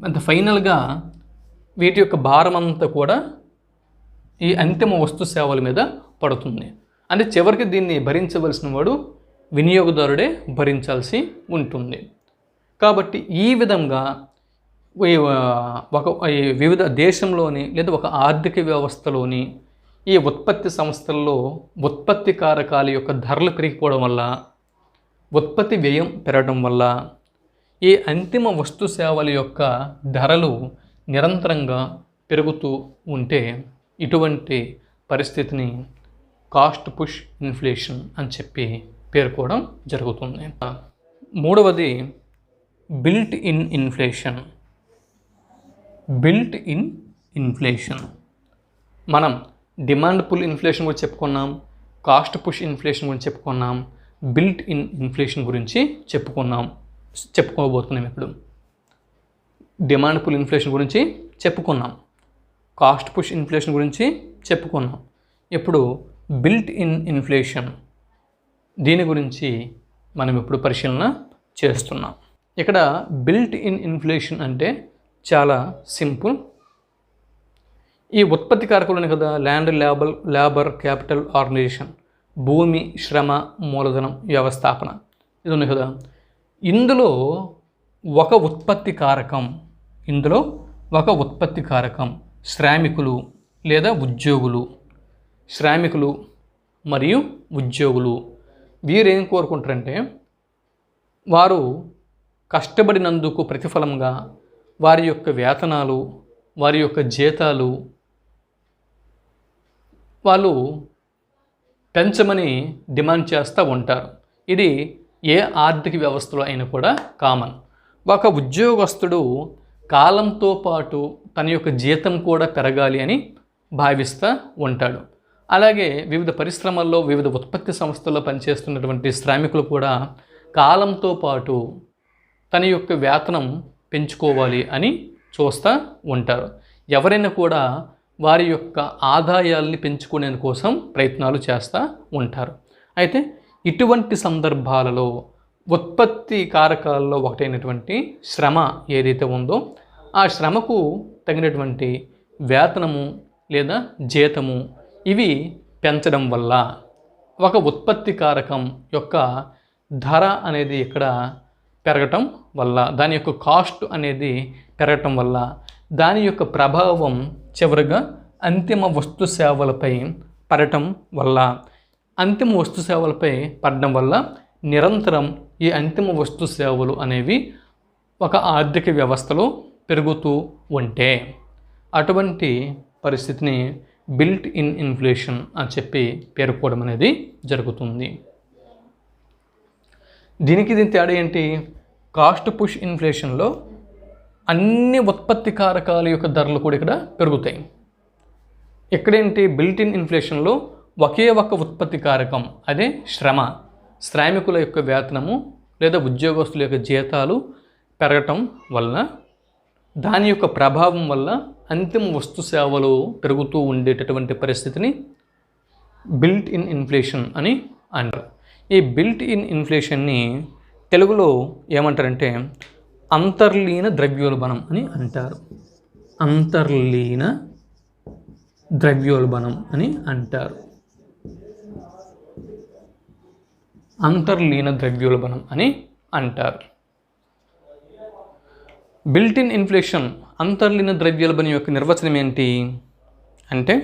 Speaker 1: అంత ఫైనల్గా వీటి యొక్క భారం అంతా కూడా ఈ అంతిమ వస్తు సేవల మీద పడుతుంది. అంటే చివరికి దీన్ని భరించవలసిన వాడు వినియోగదారుడే భరించాల్సి ఉంటుంది. కాబట్టి ఈ విధంగా వివిధ దేశంలోని లేదా ఒక ఆర్థిక వ్యవస్థలోని ఈ ఉత్పత్తి సంస్థల్లో ఉత్పత్తి కారకాల యొక్క ధరలు పెరిగిపోవడం వల్ల, ఉత్పత్తి వ్యయం పెరగడం వల్ల ఈ అంతిమ వస్తు సేవల యొక్క ధరలు నిరంతరంగా పెరుగుతూ ఉంటే ఇటువంటి పరిస్థితిని కాస్ట్ పుష్ ఇన్ఫ్లేషన్ అని చెప్పి పేర్కోవడం జరుగుతుంది. మూడవది built in inflation. Built in inflation. మనం డిమాండ్ పుల్ ఇన్ఫ్లేషన్ గురించి చెప్పుకున్నాం, కాస్ట్ పుష్ ఇన్ఫ్లేషన్ గురించి చెప్పుకున్నాం, బిల్ట్ ఇన్ ఇన్ఫ్లేషన్ గురించి చెప్పుకోబోతున్నాం. ఇప్పుడు డిమాండ్ పుల్ ఇన్ఫ్లేషన్ గురించి చెప్పుకున్నాం, కాస్ట్ పుష్ ఇన్ఫ్లేషన్ గురించి చెప్పుకున్నాం. ఇప్పుడు బిల్ట్ ఇన్ ఇన్ఫ్లేషన్, దీని గురించి మనం ఇప్పుడు పరిశీలన చేస్తున్నాం. ఇక్కడ బిల్ట్ ఇన్ ఇన్ఫ్లేషన్ అంటే చాలా సింపుల్. ఈ ఉత్పత్తి కారకులు కదా, ల్యాండ్, లేబర్, క్యాపిటల్, ఆర్గనైజేషన్, భూమి, శ్రమ, మూలధనం, వ్యవస్థాపన, ఇది ఉంది కదా. ఇందులో ఒక ఉత్పత్తి కారకం శ్రామికులు లేదా ఉద్యోగులు. శ్రామికులు మరియు ఉద్యోగులు వీరేం కోరుకుంటారంటే, వారు కష్టపడినందుకు ప్రతిఫలంగా వారి యొక్క వేతనాలు, వారి యొక్క జీతాలు వాళ్ళు పెంచమని డిమాండ్ చేస్తూ ఉంటారు. ఇది ఏ ఆర్థిక వ్యవస్థలో అయినా కూడా కామన్. ఒక ఉద్యోగస్తుడు కాలంతో పాటు తన యొక్క జీతం కూడా పెరగాలి అని భావిస్తూ ఉంటాడు. అలాగే వివిధ పరిశ్రమల్లో, వివిధ ఉత్పత్తి సంస్థల్లో పనిచేస్తున్నటువంటి శ్రామికులు కూడా కాలంతో పాటు తన యొక్క వేతనం పెంచుకోవాలి అని చూస్తూ ఉంటారు. ఎవరైనా కూడా వారి యొక్క ఆదాయాల్ని పెంచుకునే కోసం ప్రయత్నాలు చేస్తూ ఉంటారు. అయితే ఇటువంటి సందర్భాలలో ఉత్పత్తి కారకాల్లో ఒకటైనటువంటి శ్రమ ఏదైతే ఉందో, ఆ శ్రమకు తగినటువంటి వేతనము లేదా జీతము ఇవి పెంచడం వల్ల, ఒక ఉత్పత్తి కారకం యొక్క ధర అనేది ఇక్కడ పెరగటం వల్ల, దాని యొక్క కాస్ట్ అనేది పెరగటం వల్ల, దాని యొక్క ప్రభావం చివరిగా అంతిమ వస్తు సేవలపై పడటం వల్ల, నిరంతరం ఈ అంతిమ వస్తు సేవలు అనేవి ఒక ఆర్థిక వ్యవస్థలో పెరుగుతూ ఉంటే అటువంటి పరిస్థితిని బిల్ట్ ఇన్ ఇన్ఫ్లేషన్ అని చెప్పి పేర్కోవడం అనేది జరుగుతుంది. దీనికి తేడా ఏంటి? కాస్ట్ పుష్ ఇన్ఫ్లేషన్లో అన్ని ఉత్పత్తి కారకాల యొక్క ధరలు కూడా ఇక్కడ పెరుగుతాయి. ఇక్కడేంటి? బిల్ట్ ఇన్ ఇన్ఫ్లేషన్లో ఒకే ఒక ఉత్పత్తి కారకం, అదే శ్రామికుల యొక్క వేతనము లేదా ఉద్యోగస్తుల యొక్క జీతాలు పెరగటం వల్ల, దాని యొక్క ప్రభావం వల్ల అంతిమ వస్తు సేవలు పెరుగుతూ ఉండేటటువంటి పరిస్థితిని బిల్ట్ ఇన్ ఇన్ఫ్లేషన్ అని అంటారు. ఈ బిల్ట్ ఇన్ ఇన్ఫ్లేషన్ని తెలుగులో ఏమంటారంటే అంతర్లీన ద్రవ్యోల్బణం అని అంటారు. అంతర్లీన ద్రవ్యోల్బణం అని అంటారు. అంతర్లీన ద్రవ్యోల్బణం అని అంటారు. బిల్ట్ ఇన్ ఇన్ఫ్లేషన్, అంతర్లీన ద్రవ్యోల్బణం యొక్క నిర్వచనం ఏంటి అంటే,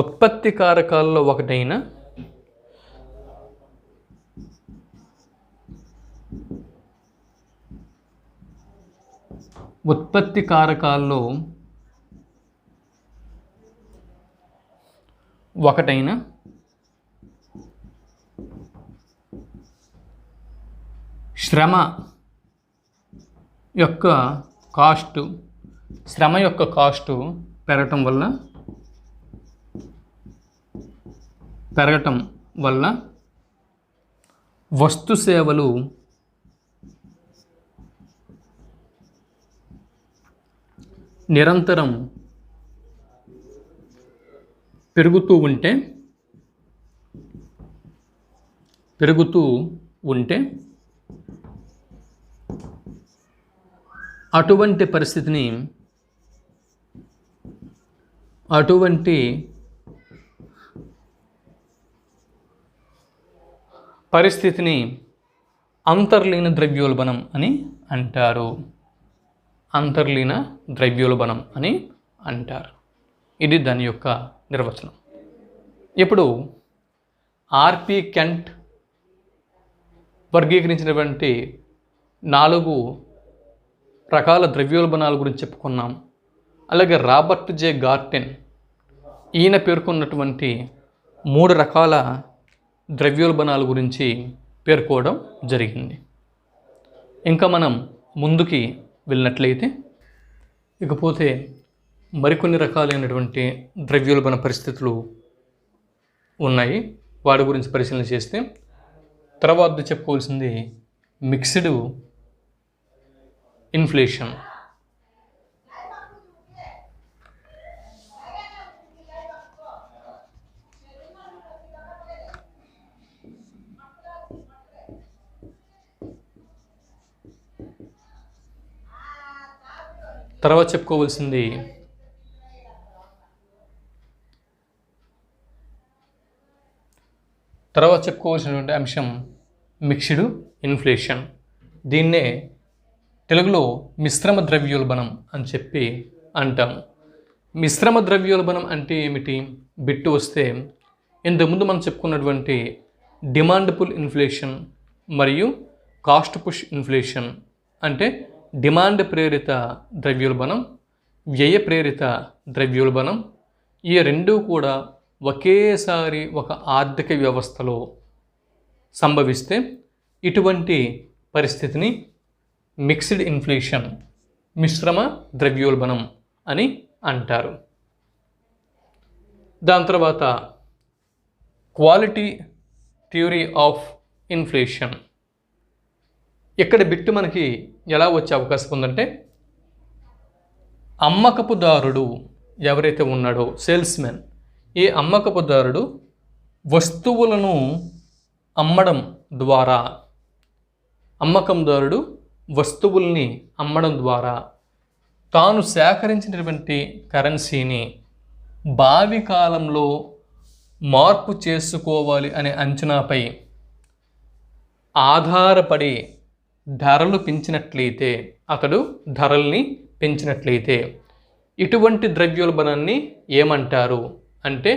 Speaker 1: ఉత్పత్తి కారకాల్లో ఒకటైన శ్రమ యొక్క కాస్టు పెరగటం వల్ల వస్తు సేవలు నిరంతరం పెరుగుతూ ఉంటే అటువంటి పరిస్థితిని అంతర్లీన ద్రవ్యోల్బణం అని అంటారు. అంతర్లీన ద్రవ్యోల్బణం అని అంటారు. ఇది దాని యొక్క నిర్వచనం. ఇప్పుడు ఆర్పి కెంట్ వర్గీకరించినటువంటి 4 రకాల ద్రవ్యోల్బణాల గురించి చెప్పుకున్నాం. అలాగే రాబర్ట్ జే గార్టెన్ ఈయన పేర్కొన్నటువంటి 3 రకాల ద్రవ్యోల్బణాల గురించి పేర్కోవడం జరిగింది. ఇంకా మనం ముందుకి వెళ్ళినట్లయితే ఇకపోతే మరికొన్ని రకాలైనటువంటి ద్రవ్యోల్బణ పరిస్థితులు ఉన్నాయి. వాటి గురించి పరిశీలన చేస్తే తర్వాత చెప్పుకోవాల్సింది మిక్స్డ్ ఇన్ఫ్లేషన్. తర్వాత చెప్పుకోవాల్సింది చెప్పుకోవాల్సినటువంటి అంశం మిక్స్డ్ ఇన్ఫ్లేషన్. దీన్నే తెలుగులో మిశ్రమ ద్రవ్యోల్బణం అని చెప్పి అంటాము. మిశ్రమ ద్రవ్యోల్బణం అంటే ఏమిటి? బిట్టు వస్తే ఇంతకుముందు మనం చెప్పుకున్నటువంటి డిమాండ్ పుల్ ఇన్ఫ్లేషన్ మరియు కాస్ట్ పుష్ ఇన్ఫ్లేషన్ అంటే డిమాండ్ ప్రేరిత ద్రవ్యోల్బణం, వ్యయ ప్రేరిత ద్రవ్యోల్బణం, ఈ రెండూ కూడా ఒకేసారి ఒక ఆర్థిక వ్యవస్థలో సంభవిస్తే ఇటువంటి పరిస్థితిని మిక్స్డ్ ఇన్ఫ్లేషన్, మిశ్రమ ద్రవ్యోల్బణం అని అంటారు. దాని తర్వాత క్వాలిటీ థియరీ ఆఫ్ ఇన్ఫ్లేషన్. ఇక్కడ బిట్టు మనకి ఎలా వచ్చే అవకాశం ఉందంటే, అమ్మకపుదారుడు ఎవరైతే ఉన్నాడో సేల్స్మెన్, ఈ అమ్మకపుదారుడు వస్తువులను అమ్మడం ద్వారా, అమ్మకందారుడు వస్తువుల్ని అమ్మడం ద్వారా తాను సేకరించినటువంటి కరెన్సీని భావి కాలంలో మార్పు చేసుకోవాలి అనే అంచనాపై ఆధారపడి ధరలు పెంచినట్లయితే, అతడు ధరల్ని పెంచినట్లయితే ఇటువంటి ద్రవ్యోల్బణాన్ని ఏమంటారు అంటే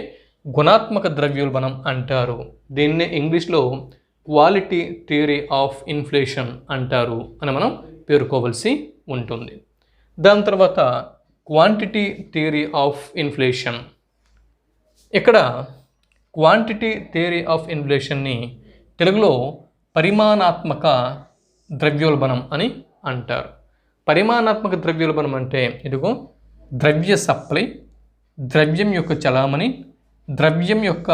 Speaker 1: గుణాత్మక ద్రవ్యోల్బణం అంటారు. దీన్నే ఇంగ్లీష్లో క్వాలిటీ థియరీ ఆఫ్ ఇన్ఫ్లేషన్ అంటారు అని మనం పేర్కోవలసి ఉంటుంది. దాని తర్వాత క్వాంటిటీ థియరీ ఆఫ్ ఇన్ఫ్లేషన్. ఇక్కడ క్వాంటిటీ థియరీ ఆఫ్ ఇన్ఫ్లేషన్ని తెలుగులో పరిమాణాత్మక ద్రవ్యోల్బణం అని అంటారు. పరిమాణాత్మక ద్రవ్యోల్బణం అంటే ఇదిగో ద్రవ్య సప్లై, ద్రవ్యం యొక్క చలామణి, ద్రవ్యం యొక్క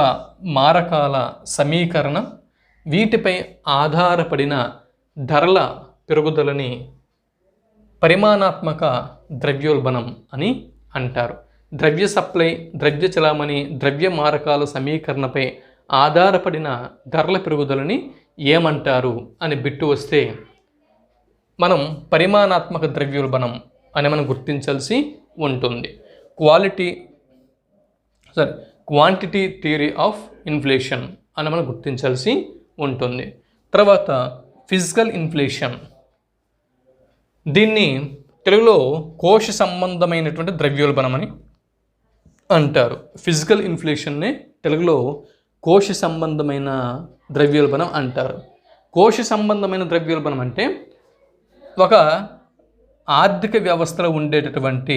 Speaker 1: మారకాల సమీకరణం, వీటిపై ఆధారపడిన ధరల పెరుగుదలని పరిమాణాత్మక ద్రవ్యోల్బణం అని అంటారు. ద్రవ్య సప్లై, ద్రవ్య చలామణి, ద్రవ్య మారకాల సమీకరణపై ఆధారపడిన ధరల పెరుగుదలని ఏమంటారు అని బిట్టు వస్తే మనం పరిమాణాత్మక ద్రవ్యోల్బణం అని మనం గుర్తించాల్సి ఉంటుంది. క్వాంటిటీ థియరీ ఆఫ్ ఇన్ఫ్లేషన్ అని మనం గుర్తించాల్సి ఉంటుంది. తర్వాత ఫిజికల్ ఇన్ఫ్లేషన్. దీన్ని తెలుగులో కోశ సంబంధమైనటువంటి ద్రవ్యోల్బణం అని అంటారు. ఫిజికల్ ఇన్ఫ్లేషన్నే తెలుగులో కోశ సంబంధమైన ద్రవ్యోల్బణం అంటారు. కోశ సంబంధమైన ద్రవ్యోల్బణం అంటే ఒక ఆర్థిక వ్యవస్థలో ఉండేటటువంటి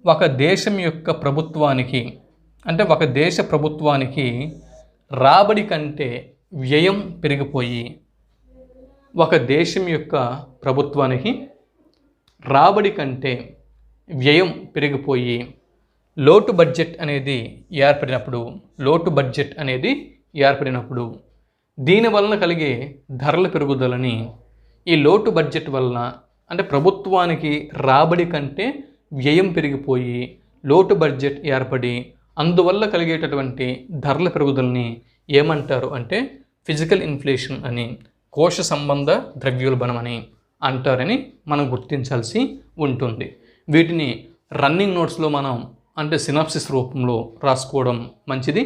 Speaker 1: ఒక దేశం యొక్క ప్రభుత్వానికి, అంటే ఒక దేశ ప్రభుత్వానికి రాబడి కంటే వ్యయం పెరిగిపోయి, ఒక దేశం యొక్క ప్రభుత్వానికి రాబడి కంటే వ్యయం పెరిగిపోయి లోటు బడ్జెట్ అనేది ఏర్పడినప్పుడు దీని వలన కలిగే ధరల పెరుగుదలని ఈ లోటు బడ్జెట్ వలన, అంటే ప్రభుత్వానికి రాబడి కంటే వ్యయం పెరిగిపోయి లోటు బడ్జెట్ ఏర్పడి అందువల్ల కలిగేటటువంటి ధరల పెరుగుదలని ఏమంటారు అంటే ఫిజికల్ ఇన్ఫ్లేషన్ అని, కోశ సంబంధ ద్రవ్యోల్బణం అని అంటారని మనం గుర్తించాల్సి ఉంటుంది. వీటిని రన్నింగ్ నోట్స్లో మనం అంటే సినాప్సిస్ రూపంలో రాసుకోవడం మంచిది.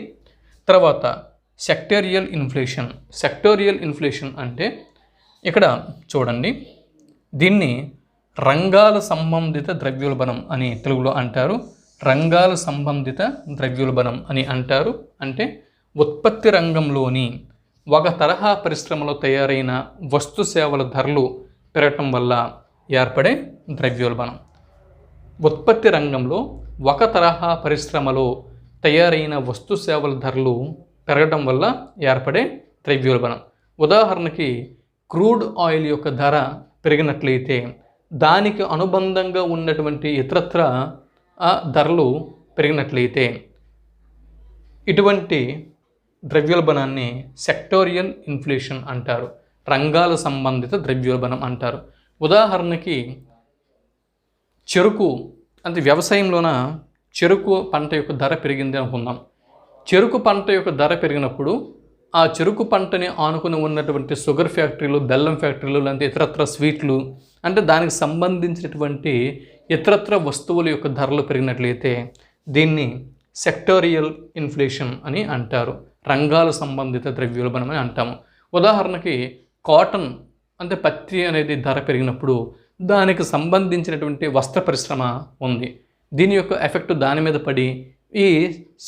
Speaker 1: తర్వాత సెక్టోరియల్ ఇన్ఫ్లేషన్ అంటే ఇక్కడ చూడండి, దీన్ని రంగాల సంబంధిత ద్రవ్యోల్బణం అని తెలుగులో అంటారు. రంగాల సంబంధిత ద్రవ్యోల్బణం అని అంటారు. అంటే ఉత్పత్తి రంగంలోని ఒక తరహా పరిశ్రమలో తయారైన వస్తు సేవల ధరలు పెరగటం వల్ల ఏర్పడే ద్రవ్యోల్బణం. ఉత్పత్తి రంగంలో ఒక తరహా పరిశ్రమలో తయారైన వస్తు సేవల ధరలు పెరగడం వల్ల ఏర్పడే ద్రవ్యోల్బణం. ఉదాహరణకి క్రూడ్ ఆయిల్ యొక్క ధర పెరిగినట్లయితే దానికి అనుబంధంగా ఉన్నటువంటి ఇతరత్ర ధరలు పెరిగినట్లయితే ఇటువంటి ద్రవ్యోల్బణాన్ని సెక్టోరియల్ ఇన్ఫ్లేషన్ అంటారు, రంగాల సంబంధిత ద్రవ్యోల్బణం అంటారు. ఉదాహరణకి చెరుకు అంటే వ్యవసాయంలోన చెరుకు పంట యొక్క ధర పెరిగింది అనుకుందాం. చెరుకు పంట యొక్క ధర పెరిగినప్పుడు ఆ చెరుకు పంటని ఆనుకుని ఉన్నటువంటి షుగర్ ఫ్యాక్టరీలు, బెల్లం ఫ్యాక్టరీలు, లేదంటే ఇతరత్ర స్వీట్లు అంటే దానికి సంబంధించినటువంటి ఇతరత్ర వస్తువుల యొక్క ధరలు పెరిగినట్లయితే దీన్ని సెక్టోరియల్ ఇన్ఫ్లేషన్ అని అంటారు, రంగాల సంబంధిత ద్రవ్యోల్బణం అని అంటాము. ఉదాహరణకి కాటన్ అంటే పత్తి అనేది ధర పెరిగినప్పుడు దానికి సంబంధించినటువంటి వస్త్ర పరిశ్రమ ఉంది, దీని యొక్క ఎఫెక్ట్ దాని మీద పడి ఈ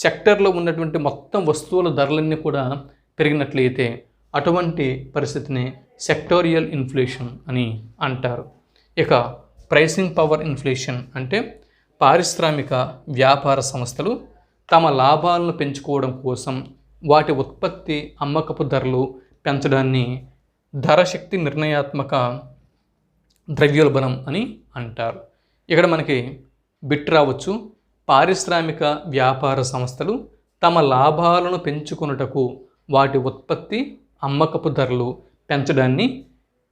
Speaker 1: సెక్టర్లో ఉన్నటువంటి మొత్తం వస్తువుల ధరలన్నీ కూడా పెరిగినట్లయితే అటువంటి పరిస్థితిని సెక్టోరియల్ ఇన్ఫ్లేషన్ అని అంటారు. ఇక ప్రైసింగ్ పవర్ ఇన్ఫ్లేషన్ అంటే పారిశ్రామిక వ్యాపార సంస్థలు తమ లాభాలను పెంచుకోవడం కోసం వాటి ఉత్పత్తి అమ్మకపు ధరలు పెంచడాన్ని ధరశక్తి నిర్ణయాత్మక ద్రవ్యోల్బణం అని అంటారు. ఇక్కడ మనకి బిట్ రావచ్చు. పారిశ్రామిక వ్యాపార సంస్థలు తమ లాభాలను పెంచుకొనుటకు వాటి ఉత్పత్తి అమ్మకపు ధరలు పెంచడాన్ని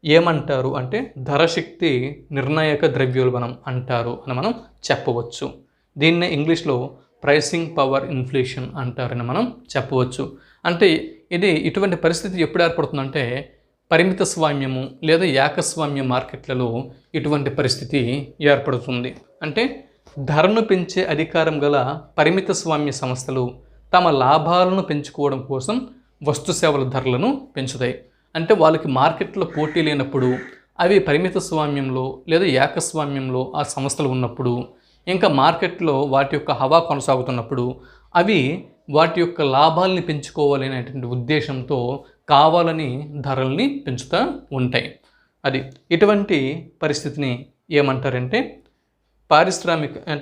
Speaker 1: ఏమంటారు అంటే ధరశక్తి నిర్ణాయక ద్రవ్యోల్బణం అంటారు అని మనం చెప్పవచ్చు. దీన్నే ఇంగ్లీష్లో ప్రైసింగ్ పవర్ ఇన్ఫ్లేషన్ అంటారని మనం చెప్పవచ్చు. అంటే ఇది ఇటువంటి పరిస్థితి ఎప్పుడు ఏర్పడుతుందంటే పరిమిత స్వామ్యము లేదా ఏకస్వామ్య మార్కెట్లలో ఇటువంటి పరిస్థితి ఏర్పడుతుంది. అంటే ధరను పెంచే అధికారం గల పరిమిత స్వామ్య సంస్థలు తమ లాభాలను పెంచుకోవడం కోసం వస్తు సేవల ధరలను పెంచుతాయి. అంటే వాళ్ళకి మార్కెట్లో పోటీ లేనప్పుడు అవి పరిమిత స్వామ్యంలో లేదా ఏకస్వామ్యంలో ఆ సంస్థలు ఉన్నప్పుడు ఇంకా మార్కెట్లో వాటి యొక్క హవా కొనసాగుతున్నప్పుడు అవి వాటి యొక్క లాభాలని పెంచుకోవాలి అనేటువంటి ఉద్దేశంతో కావాలని ధరల్ని పెంచుతూ ఉంటాయి. అది ఇటువంటి పరిస్థితిని ఏమంటారంటే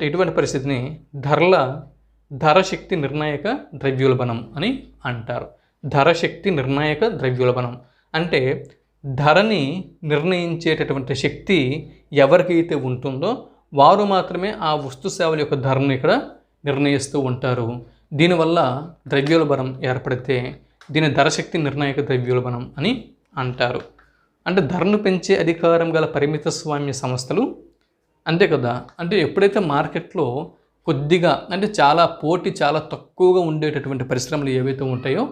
Speaker 1: ఇటువంటి పరిస్థితిని ధరశక్తి నిర్ణాయక ద్రవ్యోల్బణం అని అంటారు. ధరశక్తి నిర్ణాయక ద్రవ్యోల్బణం అంటే ధరని నిర్ణయించేటటువంటి శక్తి ఎవరికైతే ఉంటుందో వారు మాత్రమే ఆ వస్తు సేవల యొక్క ధరను ఇక్కడ నిర్ణయిస్తూ ఉంటారు. దీనివల్ల ద్రవ్యోల్బణం ఏర్పడితే దీని ధరశక్తి నిర్ణాయక ద్రవ్యోల్బణం అని అంటారు. అంటే ధరను పెంచే అధికారం గల పరిమిత స్వామ్య సంస్థలు అంతే కదా. అంటే ఎప్పుడైతే మార్కెట్లో కొద్దిగా అంటే పోటీ చాలా తక్కువగా ఉండేటటువంటి పరిశ్రమలు ఏవైతే ఉంటాయో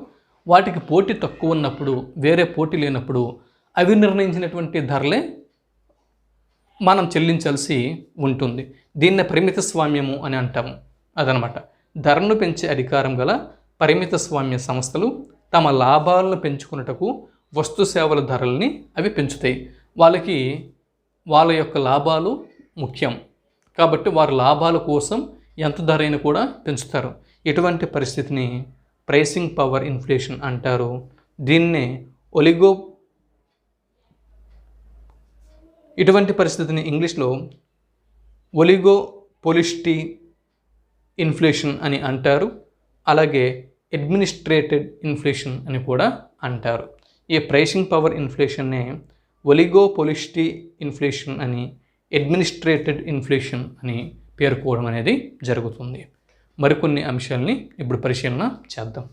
Speaker 1: వాటికి పోటీ తక్కువ ఉన్నప్పుడు, వేరే పోటీ లేనప్పుడు అవి నిర్ణయించినటువంటి ధరలే మనం చెల్లించాల్సి ఉంటుంది. దీన్నే పరిమిత స్వామ్యము అని అంటాము. అదనమాట ధరను పెంచే అధికారం గల పరిమిత స్వామ్య సంస్థలు తమ లాభాలను పెంచుకున్నటకు వస్తు సేవల ధరల్ని అవి పెంచుతాయి. వాళ్ళ యొక్క లాభాలు ముఖ్యం కాబట్టి వారి లాభాల కోసం ఎంత ధర అయినా కూడా పెంచుతారు. ఇటువంటి పరిస్థితిని ప్రైసింగ్ పవర్ ఇన్ఫ్లేషన్ అంటారు. దీన్నే ఇటువంటి పరిస్థితిని ఇంగ్లీష్లో ఒలిగోపోలిస్టీ ఇన్ఫ్లేషన్ అని అంటారు. అలాగే అడ్మినిస్ట్రేటెడ్ ఇన్ఫ్లేషన్ అని కూడా అంటారు. ఈ ప్రైసింగ్ పవర్ ఇన్ఫ్లేషన్నే ఒలిగోపోలిస్టీ ఇన్ఫ్లేషన్ అని, అడ్మినిస్ట్రేటెడ్ ఇన్ఫ్లేషన్ అని పేర్కోవడం అనేది జరుగుతుంది. మరికొన్ని అంశాలని ఇప్పుడు పరిశీలన చేద్దాం.